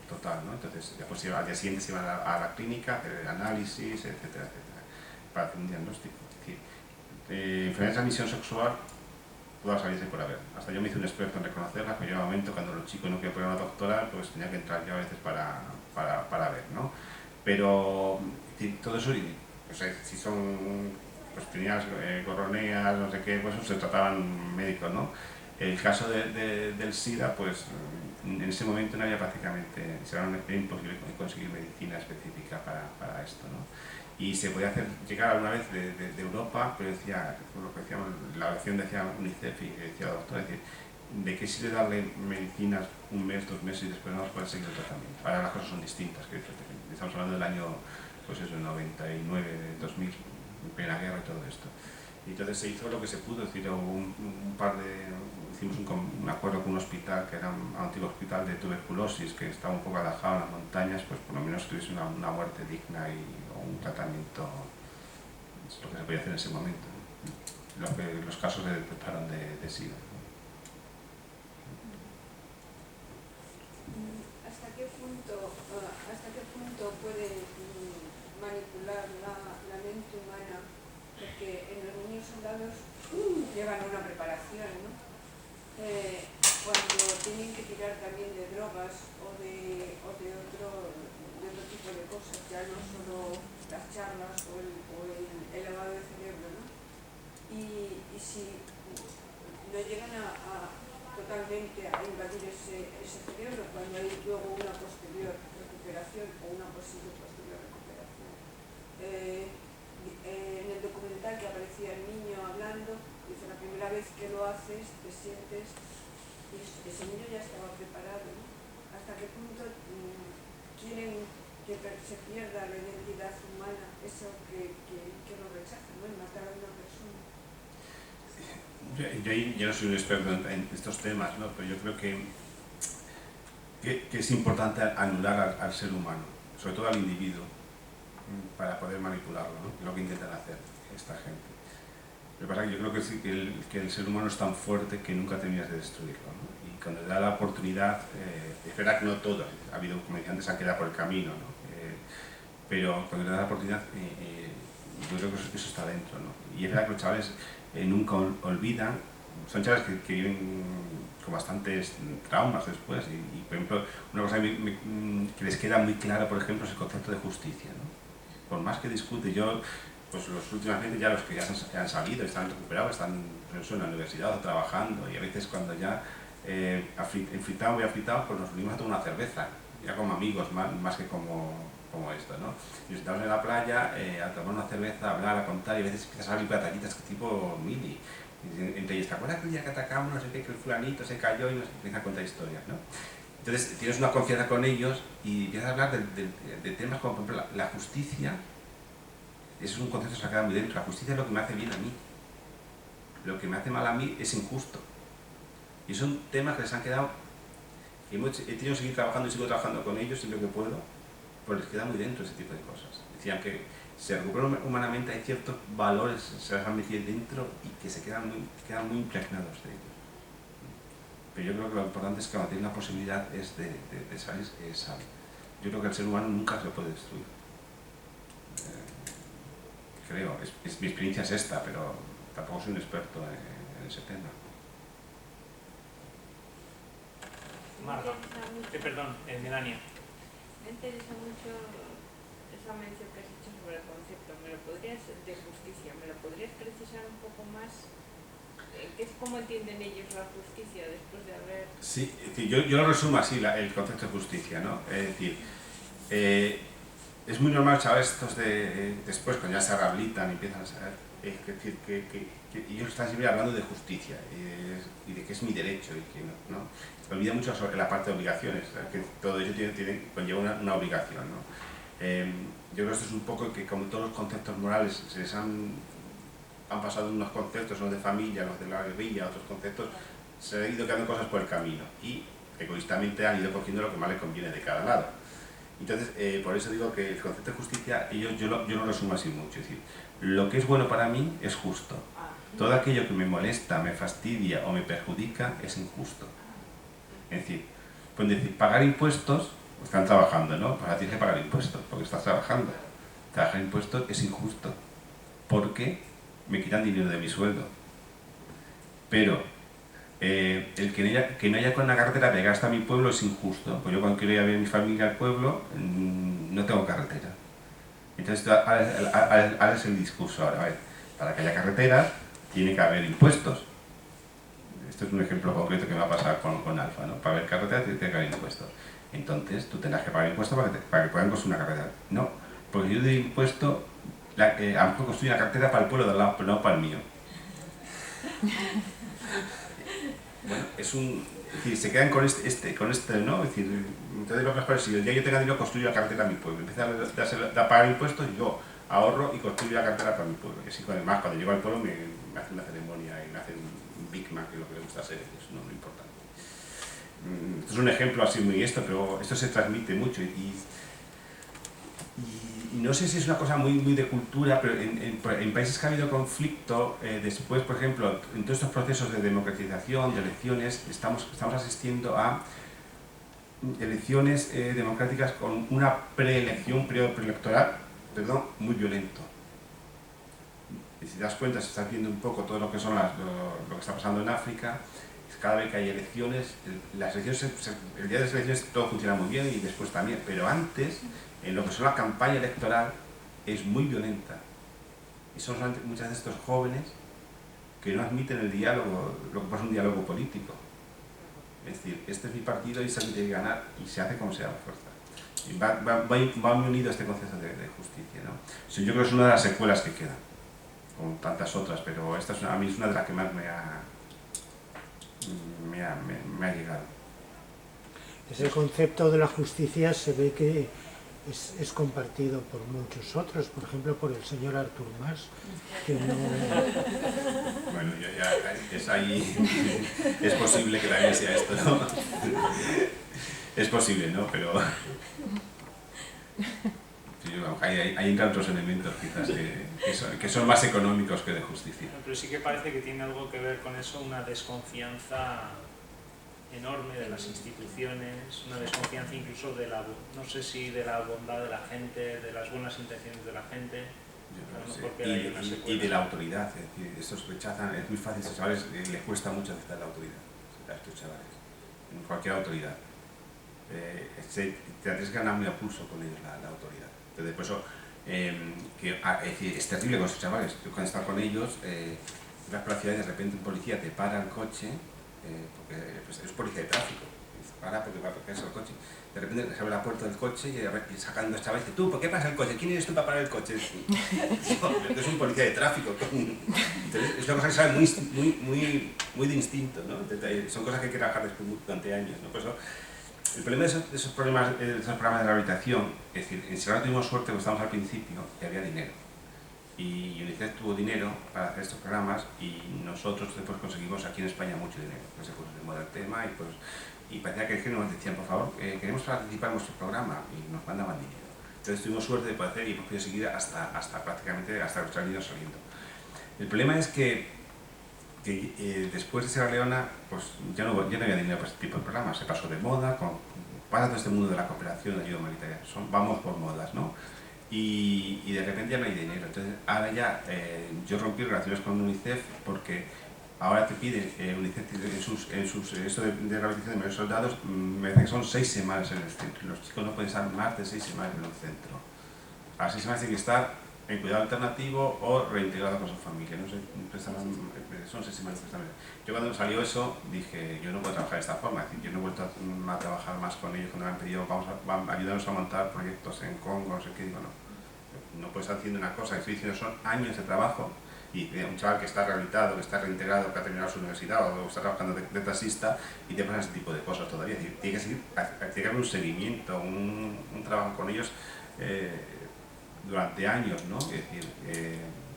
total, ¿no? Entonces, después al día siguiente se iban a la clínica, hacer el análisis, etcétera, etcétera, para hacer un diagnóstico. Es decir, enfermedad de transmisión sexual, todas salirse por haber. Hasta yo me hice un experto en reconocerla, pero llega un momento cuando los chicos no querían poner una doctora, pues tenía que entrar yo a veces para ver, ¿no? Pero todo eso, o sea, si son pues tenías gorroneas, no sé qué, pues se trataban médicos, ¿no? El caso del SIDA, pues en ese momento no había prácticamente, era imposible conseguir medicina específica para esto, ¿no? Y se podía llegar alguna vez de Europa, pero decía, por lo que decíamos, la oración decía UNICEF y decía la doctora, decir, ¿de qué sirve darle medicinas 1 mes, 2 meses y después no vas a poder seguir el tratamiento? Ahora las cosas son distintas, que estamos hablando del año, pues eso, 99, 2000, en plena guerra y todo esto. Y entonces se hizo lo que se pudo, es decir, hicimos un acuerdo con un hospital que era un antiguo hospital de tuberculosis que estaba un poco alejado en las montañas, pues por lo menos tuviese una muerte digna o un tratamiento, es lo que se podía hacer en ese momento, ¿no? Los casos se detectaron de SIDA. ¿Hasta qué punto puede manipular la mente humana? Porque en los niños soldados llevan una preparación, ¿no? Cuando tienen que tirar también de drogas o de otro tipo de cosas, ya no solo las charlas o el lavado de cerebro, ¿no? Y si no llegan totalmente a invadir ese cerebro cuando hay luego una posterior recuperación o una posible posterior recuperación. En el documental que aparecía el niño hablando, dice, la primera vez que lo haces te sientes, y ese niño ya estaba preparado, ¿no? ¿Hasta qué punto quieren que se pierda la identidad humana, eso que lo rechaza, ¿no? El matar a una persona? Yo no soy un experto en estos temas, ¿no? Pero yo creo que es importante anular al ser humano, sobre todo al individuo, para poder manipularlo, ¿no? Es lo que intentan hacer esta gente. Lo que pasa es que yo creo que sí, que el ser humano es tan fuerte que nunca terminas de destruirlo, ¿no? Y cuando te da la oportunidad, es verdad que no todos, ha habido, como decía antes, se han quedado por el camino, ¿no? Pero cuando te da la oportunidad, yo creo que eso está dentro, ¿no? Y es verdad que los chavales nunca olvidan, son chavales que viven con bastantes traumas después, y por ejemplo, una cosa que les queda muy clara, por ejemplo, es el concepto de justicia, ¿no? Por más que discute, pues últimamente ya los que ya han salido, están recuperados, están en la universidad o trabajando, y a veces cuando ya muy aflitados, pues nos unimos a tomar una cerveza ya como amigos más que como esto, ¿no? Y nos sentamos en la playa a tomar una cerveza, a hablar, a contar, y a veces empiezas a salir batallitas tipo mini. Entre ellos, ¿te acuerdas que el día que atacamos, no sé qué, que el fulanito se cayó y nos empieza a contar historias, ¿no? Entonces tienes una confianza con ellos y empiezas a hablar de temas como, por ejemplo, la justicia. Eso es un concepto que se ha quedado muy dentro. La justicia es lo que me hace bien a mí. Lo que me hace mal a mí es injusto. Y son temas que les han quedado, que he tenido que seguir trabajando y sigo trabajando con ellos siempre que puedo, pues les queda muy dentro ese tipo de cosas. Decían que se recuperan humanamente, hay ciertos valores que se les han metido dentro y que se quedan muy impregnados de ellos. Pero yo creo que lo importante es que cuando tienes la posibilidad es de salir, sale. Yo creo que el ser humano nunca se lo puede destruir. Creo, mi experiencia es esta, pero tampoco soy un experto en ese tema. Marga. Perdón, Melania. Me interesa mucho esa mención que has hecho sobre el concepto. De justicia, ¿me lo podrías precisar un poco más? ¿Cómo entienden ellos la justicia después de haber...? Sí, es decir, yo lo resumo así, el concepto de justicia, ¿no? Es decir, es muy normal, chavales, estos después, cuando ya se rehabilitan y empiezan a saber, es decir, que ellos están siempre hablando de justicia y de que es mi derecho y que no. Se olvida mucho sobre la parte de obligaciones, que todo ello conlleva una obligación, ¿no? Yo creo que esto es un poco que, como todos los conceptos morales, se les han pasado unos conceptos, los de familia, los de la guerrilla, otros conceptos, se han ido quedando cosas por el camino y egoístamente han ido cogiendo lo que más les conviene de cada lado. Entonces, por eso digo que el concepto de justicia, yo lo resumo así mucho, es decir, lo que es bueno para mí es justo. Todo aquello que me molesta, me fastidia o me perjudica es injusto. Es decir, pueden decir, pagar impuestos, están trabajando, ¿no? Pues tienes que pagar impuestos, porque estás trabajando. Trabajar impuestos es injusto, porque me quitan dinero de mi sueldo. Pero el que no haya con una carretera pegada hasta mi pueblo es injusto. Pues yo cuando quiero ir a ver a mi familia al pueblo, no tengo carretera. Entonces ahora es el discurso ahora, a ver, para que haya carreteras tiene que haber impuestos. Esto es un ejemplo concreto que me ha pasado con Alfa, ¿no? Para haber carreteras tiene que haber impuestos. Entonces tú tendrás que pagar impuestos para que puedan construir una carretera. No, porque yo doy impuesto, a lo mejor construir una carretera para el pueblo de al lado, pero no para el mío. Bueno, es decir, se quedan con este, ¿no? Es decir, entonces lo mejor es, si el día yo tenga dinero, construyo la carretera a mi pueblo. Empiezo a pagar impuestos y yo ahorro y construyo la carretera para mi pueblo. Y así, además, cuando llego al pueblo me hacen una ceremonia y me hacen un Big Mac, que es lo que les gusta hacer, eso no es lo importante. Esto es un ejemplo así muy pero esto se transmite mucho y no sé si es una cosa muy de cultura, pero en países que ha habido conflicto, después, por ejemplo, en todos estos procesos de democratización, de elecciones, estamos asistiendo a elecciones democráticas con una preelección, un periodo preelectoral, muy violento. Y si te das cuenta, se está viendo un poco todo lo que son lo que está pasando en África. Cada vez que hay elecciones, el día de las elecciones todo funciona muy bien y después también, pero antes, en lo que son la campaña electoral, es muy violenta. Y son muchas de estos jóvenes que no admiten el diálogo, lo que pasa un diálogo político. Es decir, este es mi partido y se tiene que ganar y se hace como sea la fuerza. Y va muy unido a este concepto de justicia, ¿no? Yo creo que es una de las secuelas que quedan, con tantas otras, pero esta a mí es una de las que más me ha llegado. Ese concepto de la justicia se ve que es compartido por muchos otros, por ejemplo por el señor Artur Mas, que no... Bueno, es posible que también sea esto, ¿no? Es posible, ¿no? Pero ahí entran otros elementos quizás que son más económicos que de justicia. Pero sí que parece que tiene algo que ver con eso, una desconfianza enorme de las instituciones, una desconfianza incluso no sé si de la bondad de la gente, de las buenas intenciones de la gente. Y de la autoridad, es decir, estos rechazan, es muy fácil, a estos chavales les cuesta mucho aceptar la autoridad, a estos chavales, en cualquier autoridad. Te tienes que ganar muy a pulso con ellos la autoridad. Entonces, por eso, es terrible con estos chavales, que cuando estás con ellos, vas por la ciudad y de repente un policía te para el coche, porque pues, es policía de tráfico, dice, para, porque va a tocarse el coche. De repente se abre la puerta del coche y sacan dos chavales y dice, tú, ¿por qué pasa el coche? ¿Quién eres tú para parar el coche? Es un policía de tráfico. Entonces, es una cosa que sabe muy de instinto, ¿no? Entonces, son cosas que hay que trabajar después durante años, ¿no? Por eso, el problema de esos programas de rehabilitación, es decir, en Serrano tuvimos suerte, porque estábamos al principio, y había dinero. Y UNICEF tuvo dinero para hacer estos programas y nosotros después conseguimos aquí en España mucho dinero. Pues se puso de moda el tema y parecía que nos decían, por favor, queremos participar en vuestro programa y nos mandaban dinero. Entonces tuvimos suerte de poder hacer y hemos podido seguir hasta prácticamente hasta que los niños saliendo. El problema es que después de Sierra Leona pues ya no había dinero para este tipo de programas, se pasó de moda, pasa todo este mundo de la cooperación, de ayuda humanitaria, vamos por modas, ¿no? Y de repente ya no hay dinero. Entonces ahora ya yo rompí relaciones con UNICEF porque ahora te piden UNICEF esto de rehabilitación de mayores soldados, me parece que son 6 semanas en el centro y los chicos no pueden estar más de 6 semanas en el centro. A las 6 semanas tienen que estar en cuidado alternativo o reintegrado con su familia, no sé, son 6 semanas precisamente. Yo cuando me salió eso dije, yo no puedo trabajar de esta forma, es decir, yo no he vuelto a trabajar más con ellos cuando me han pedido, ayudarnos a montar proyectos en Congo, no sé qué, digo, no puedes estar haciendo una cosa, que estoy diciendo son años de trabajo y un chaval que está rehabilitado, que está reintegrado, que ha terminado su universidad o está trabajando de taxista y te pasan ese tipo de cosas todavía, es decir, tiene que haber un seguimiento, un trabajo con ellos durante años, ¿no? Es decir,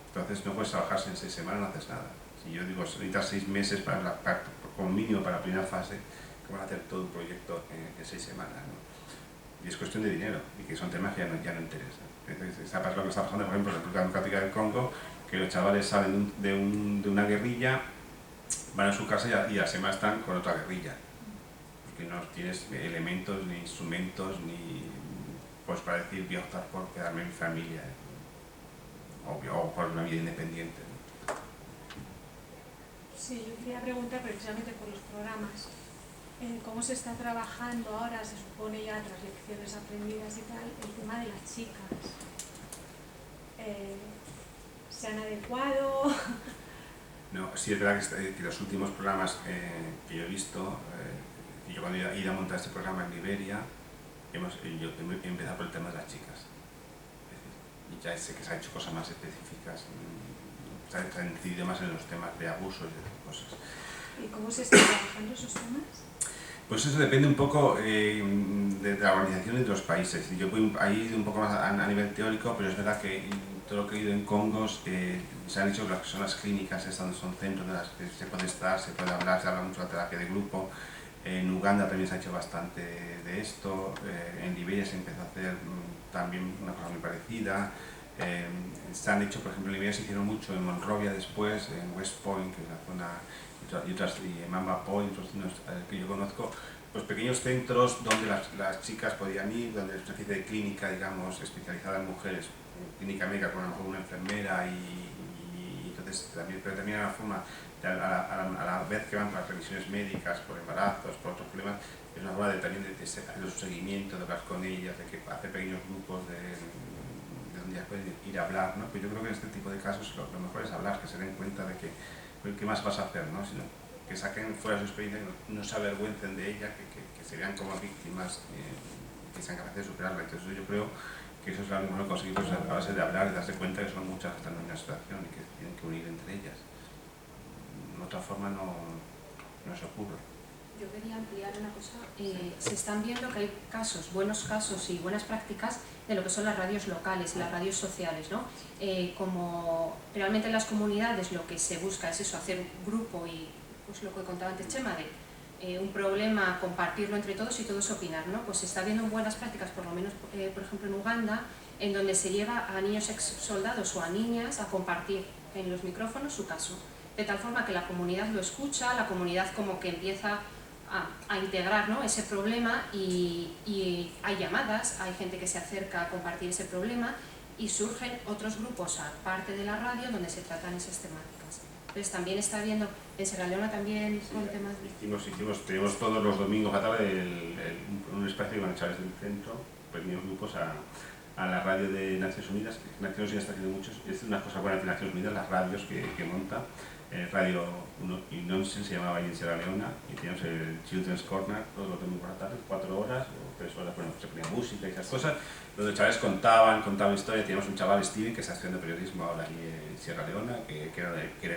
entonces no puedes trabajarse en 6 semanas, no haces nada. Si yo digo, necesitas 6 meses como mínimo para la primera fase, que van a hacer todo un proyecto en 6 semanas, ¿no? Y es cuestión de dinero, y que son temas que ya no interesan. Entonces, lo que está pasando, por ejemplo, en la República Democrática del Congo, que los chavales salen de una guerrilla, van a su casa y a la semana están con otra guerrilla. Porque no tienes elementos, ni instrumentos, ni pues para decir voy a optar por quedarme en mi familia o por una vida independiente. Sí, yo quería preguntar precisamente por los programas. ¿Cómo se está trabajando ahora, se supone ya tras lecciones aprendidas y tal, el tema de las chicas? ¿Se han adecuado? No, sí es verdad que los últimos programas que yo he visto, y yo cuando he ido a montar este programa en Liberia, yo he empezado por el tema de las chicas. Y ya sé que se han hecho cosas más específicas, se ha incidido más en los temas de abuso y de cosas. ¿Y cómo se están trabajando esos temas? Pues eso depende un poco de la organización de los países. Yo voy ahí un poco más a nivel teórico, pero es verdad que todo lo que he ido en Congos se han hecho lo que son las clínicas, donde son centros de las que se puede estar, se puede hablar, se habla mucho de la terapia de grupo. En Uganda también se ha hecho bastante de esto, en Liberia se empezó a hacer también una cosa muy parecida. Se han hecho, por ejemplo, en Liberia se hicieron mucho en Monrovia después, en West Point, que es la zona, y en Mamba Point, otros cinos que yo conozco, pues pequeños centros donde las chicas podían ir, donde es una especie de clínica, digamos, especializada en mujeres, clínica médica con a lo mejor una enfermera y entonces también, pero también a la forma, a la vez que van para revisiones médicas, por embarazos, por otros problemas, es una forma también de hacer su seguimiento, de hablar con ellas, de que hacer pequeños grupos de donde ya pueden ir a hablar, ¿no? Pues yo creo que en este tipo de casos lo mejor es hablar, que se den cuenta de que ¿qué más vas a hacer? ¿No? Sino que saquen fuera su experiencia, no se avergüencen de ella, que se vean como víctimas, que sean capaces de superarla. Entonces yo creo que eso es algo que hemos conseguido a base de hablar y darse cuenta que son muchas que están en una situación y que tienen que unir entre ellas. De otra forma no se ocurre. Yo quería ampliar una cosa. Se están viendo que hay casos, buenos casos y buenas prácticas de lo que son las radios locales y las radios sociales, ¿no? Como realmente en las comunidades lo que se busca es eso, hacer un grupo y pues lo que contaba antes Chema, de un problema, compartirlo entre todos y todos opinar, ¿no? Pues se está viendo buenas prácticas, por lo menos por ejemplo en Uganda, en donde se lleva a niños ex soldados o a niñas a compartir en los micrófonos su caso, de tal forma que la comunidad lo escucha, la comunidad como que empieza a integrar, ¿no?, ese problema y hay llamadas, hay gente que se acerca a compartir ese problema y surgen otros grupos aparte de la radio donde se tratan esas temáticas. Entonces también está viendo, en Sierra Leona también con temas de... Tenemos todos los domingos a tarde un espacio que van a echar desde el centro, pequeños grupos a la radio de Naciones Unidas. Naciones Unidas está haciendo muchos, es una cosa buena de Naciones Unidas, las radios que monta. Radio Nonsense se llamaba ahí en Sierra Leona, y teníamos el Children's Corner todos los domingos por la tarde, 4 horas o 3 horas, bueno, se ponía música y esas cosas, donde los chavales contaban historias. Teníamos un chaval, Steven, que está estudiando periodismo ahora ahí en Sierra Leona, que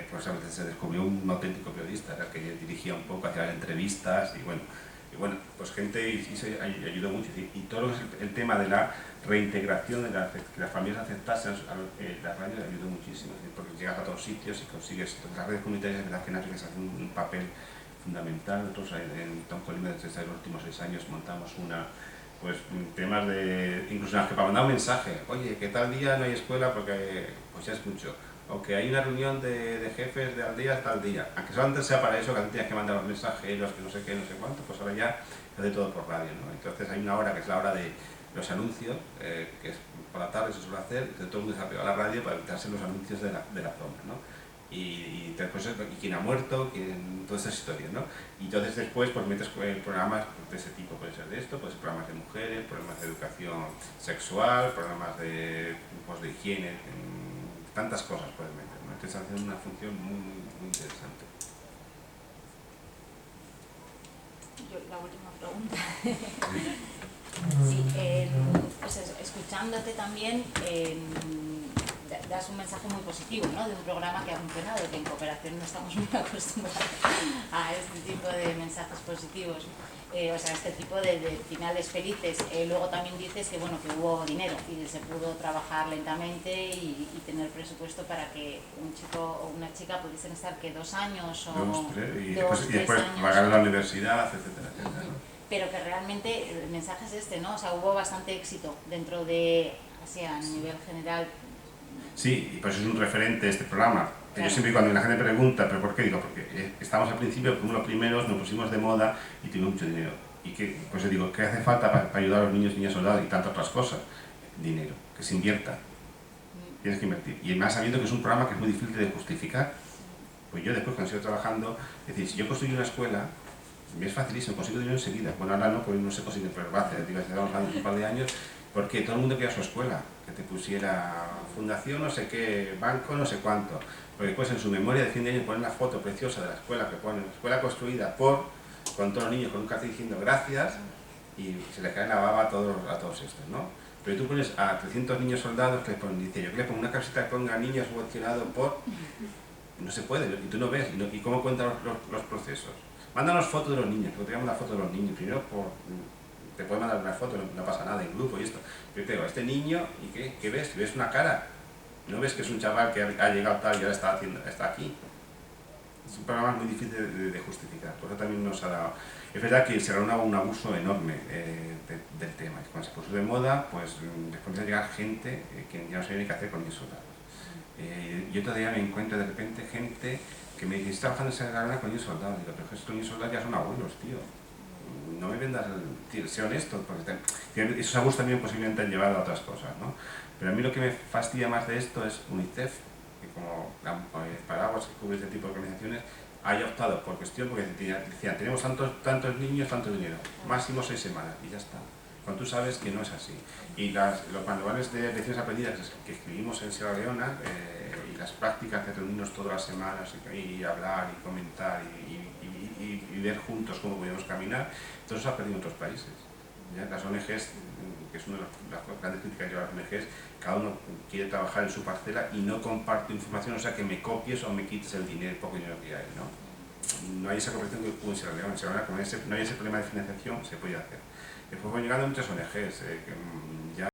pues, se descubrió un auténtico periodista, que dirigía un poco, hacía entrevistas y bueno, pues gente ayudó mucho. Y todo lo que es el tema de la reintegración, que las familias aceptasen la radio ayudó muchísimo, porque llegas a todos sitios y consigues. Las redes comunitarias, de verdad que en África se hace un papel fundamental. Nosotros en Tom Colima, desde los últimos 6 años, montamos pues temas de, incluso en las que para mandar un mensaje, oye, que tal día no hay escuela porque pues ya es mucho, o que hay una reunión de jefes de aldeas tal día, aunque solamente sea para eso, que antes tenías que mandar los mensajeros, que no sé qué, no sé cuánto, pues ahora ya se hace todo por radio, ¿no? Entonces hay una hora que es la hora de los anuncios, que es por la tarde se suele hacer, que todo el mundo se ha pegado a la radio para evitarse los anuncios de la zona, ¿no? Y después quién ha muerto, todas esas historias, ¿no? Y entonces después pues metes programas de ese tipo, puede ser de esto, puede ser programas de mujeres, programas de educación sexual, programas de higiene, tantas cosas puedes meter, ¿no? Entonces haciendo una función muy interesante. Yo, la última pregunta. Sí, pues escuchándote también, das un mensaje muy positivo, ¿no? De un programa que ha funcionado, que en cooperación no estamos muy acostumbrados a este tipo de mensajes positivos, o sea, este tipo de finales felices. Luego también dices que, bueno, que hubo dinero y se pudo trabajar lentamente y tener presupuesto para que un chico o una chica pudiesen estar que 2 años o 2, 3, y 2, después 3 años, pagar la universidad, etcétera, etcétera, ¿no? Pero que realmente el mensaje es este, ¿no? O sea, hubo bastante éxito dentro de, así a nivel general. Sí, y por eso es un referente este programa. Claro. Yo siempre, cuando la gente pregunta, ¿pero por qué? Digo, porque estamos al principio, fuimos los primeros, nos pusimos de moda y tuvimos mucho dinero. Y que, pues yo digo, ¿qué hace falta para ayudar a los niños, niñas, soldados y tantas otras cosas? Dinero, que se invierta. Tienes que invertir. Y más sabiendo que es un programa que es muy difícil de justificar. Pues yo después, cuando sigo trabajando, es decir, si yo construyo una escuela, me es facilísimo, consigo dinero enseguida. Bueno, ahora no, pues no se consigue, pero va a hacer, estamos hablando de un par de años, porque todo el mundo quería su escuela, que te pusiera fundación, no sé qué, banco, no sé cuánto. Porque después en su memoria de fin de año ponen la foto preciosa de la escuela, que ponen escuela construida por, con todos los niños con un cartel diciendo gracias, y se les cae la baba a todos estos, ¿no? Pero tú pones a 300 niños soldados que les ponen, dice yo que les pongo una camiseta que ponga niños subvencionados por, no se puede, y tú no ves, y cómo cuentan los procesos. Mándanos fotos de los niños, porque tenemos la foto de los niños, primero te puedes mandar una foto, no pasa nada, en grupo y esto. Yo te digo, este niño, ¿y qué ves? ¿Ves una cara? ¿No ves que es un chaval que ha llegado tal y ahora está aquí? Es un programa muy difícil de justificar, por eso también nos ha dado. Es verdad que se reúne un abuso enorme del tema, que cuando se puso de moda, pues después de llegar gente que ya no sabía ni qué hacer con niños soldados. Yo todavía me encuentro de repente gente que me dice, está trabajando en Sierra Leona con niños soldados. Digo, pero estos niños soldados ya son abuelos, tío. No me vendas, sé honesto, porque esos abusos también posiblemente han llevado a otras cosas, ¿no? Pero a mí lo que me fastidia más de esto es UNICEF, que como paraguas que cubre este tipo de organizaciones, haya optado por cuestión, porque decían, tenemos tantos niños, tanto dinero, máximo 6 semanas, y ya está. Cuando tú sabes que no es así. Y los manuales de lecciones aprendidas que escribimos en Sierra Leona, y las prácticas de reunirnos todas las semanas y hablar y comentar y ver juntos cómo podemos caminar, todo eso se ha perdido en otros países. ¿Ya? Las ONGs, que es una de las grandes críticas que llevan las ONGs, cada uno quiere trabajar en su parcela y no comparte información, o sea que me copies o me quites el dinero, el poco dinero que hay, ¿no? No hay esa cooperación que hubo en Sierra Leona. En Sierra Leona, como no hay ese problema de financiación, se puede hacer. Después van llegando muchas ONGs, que ya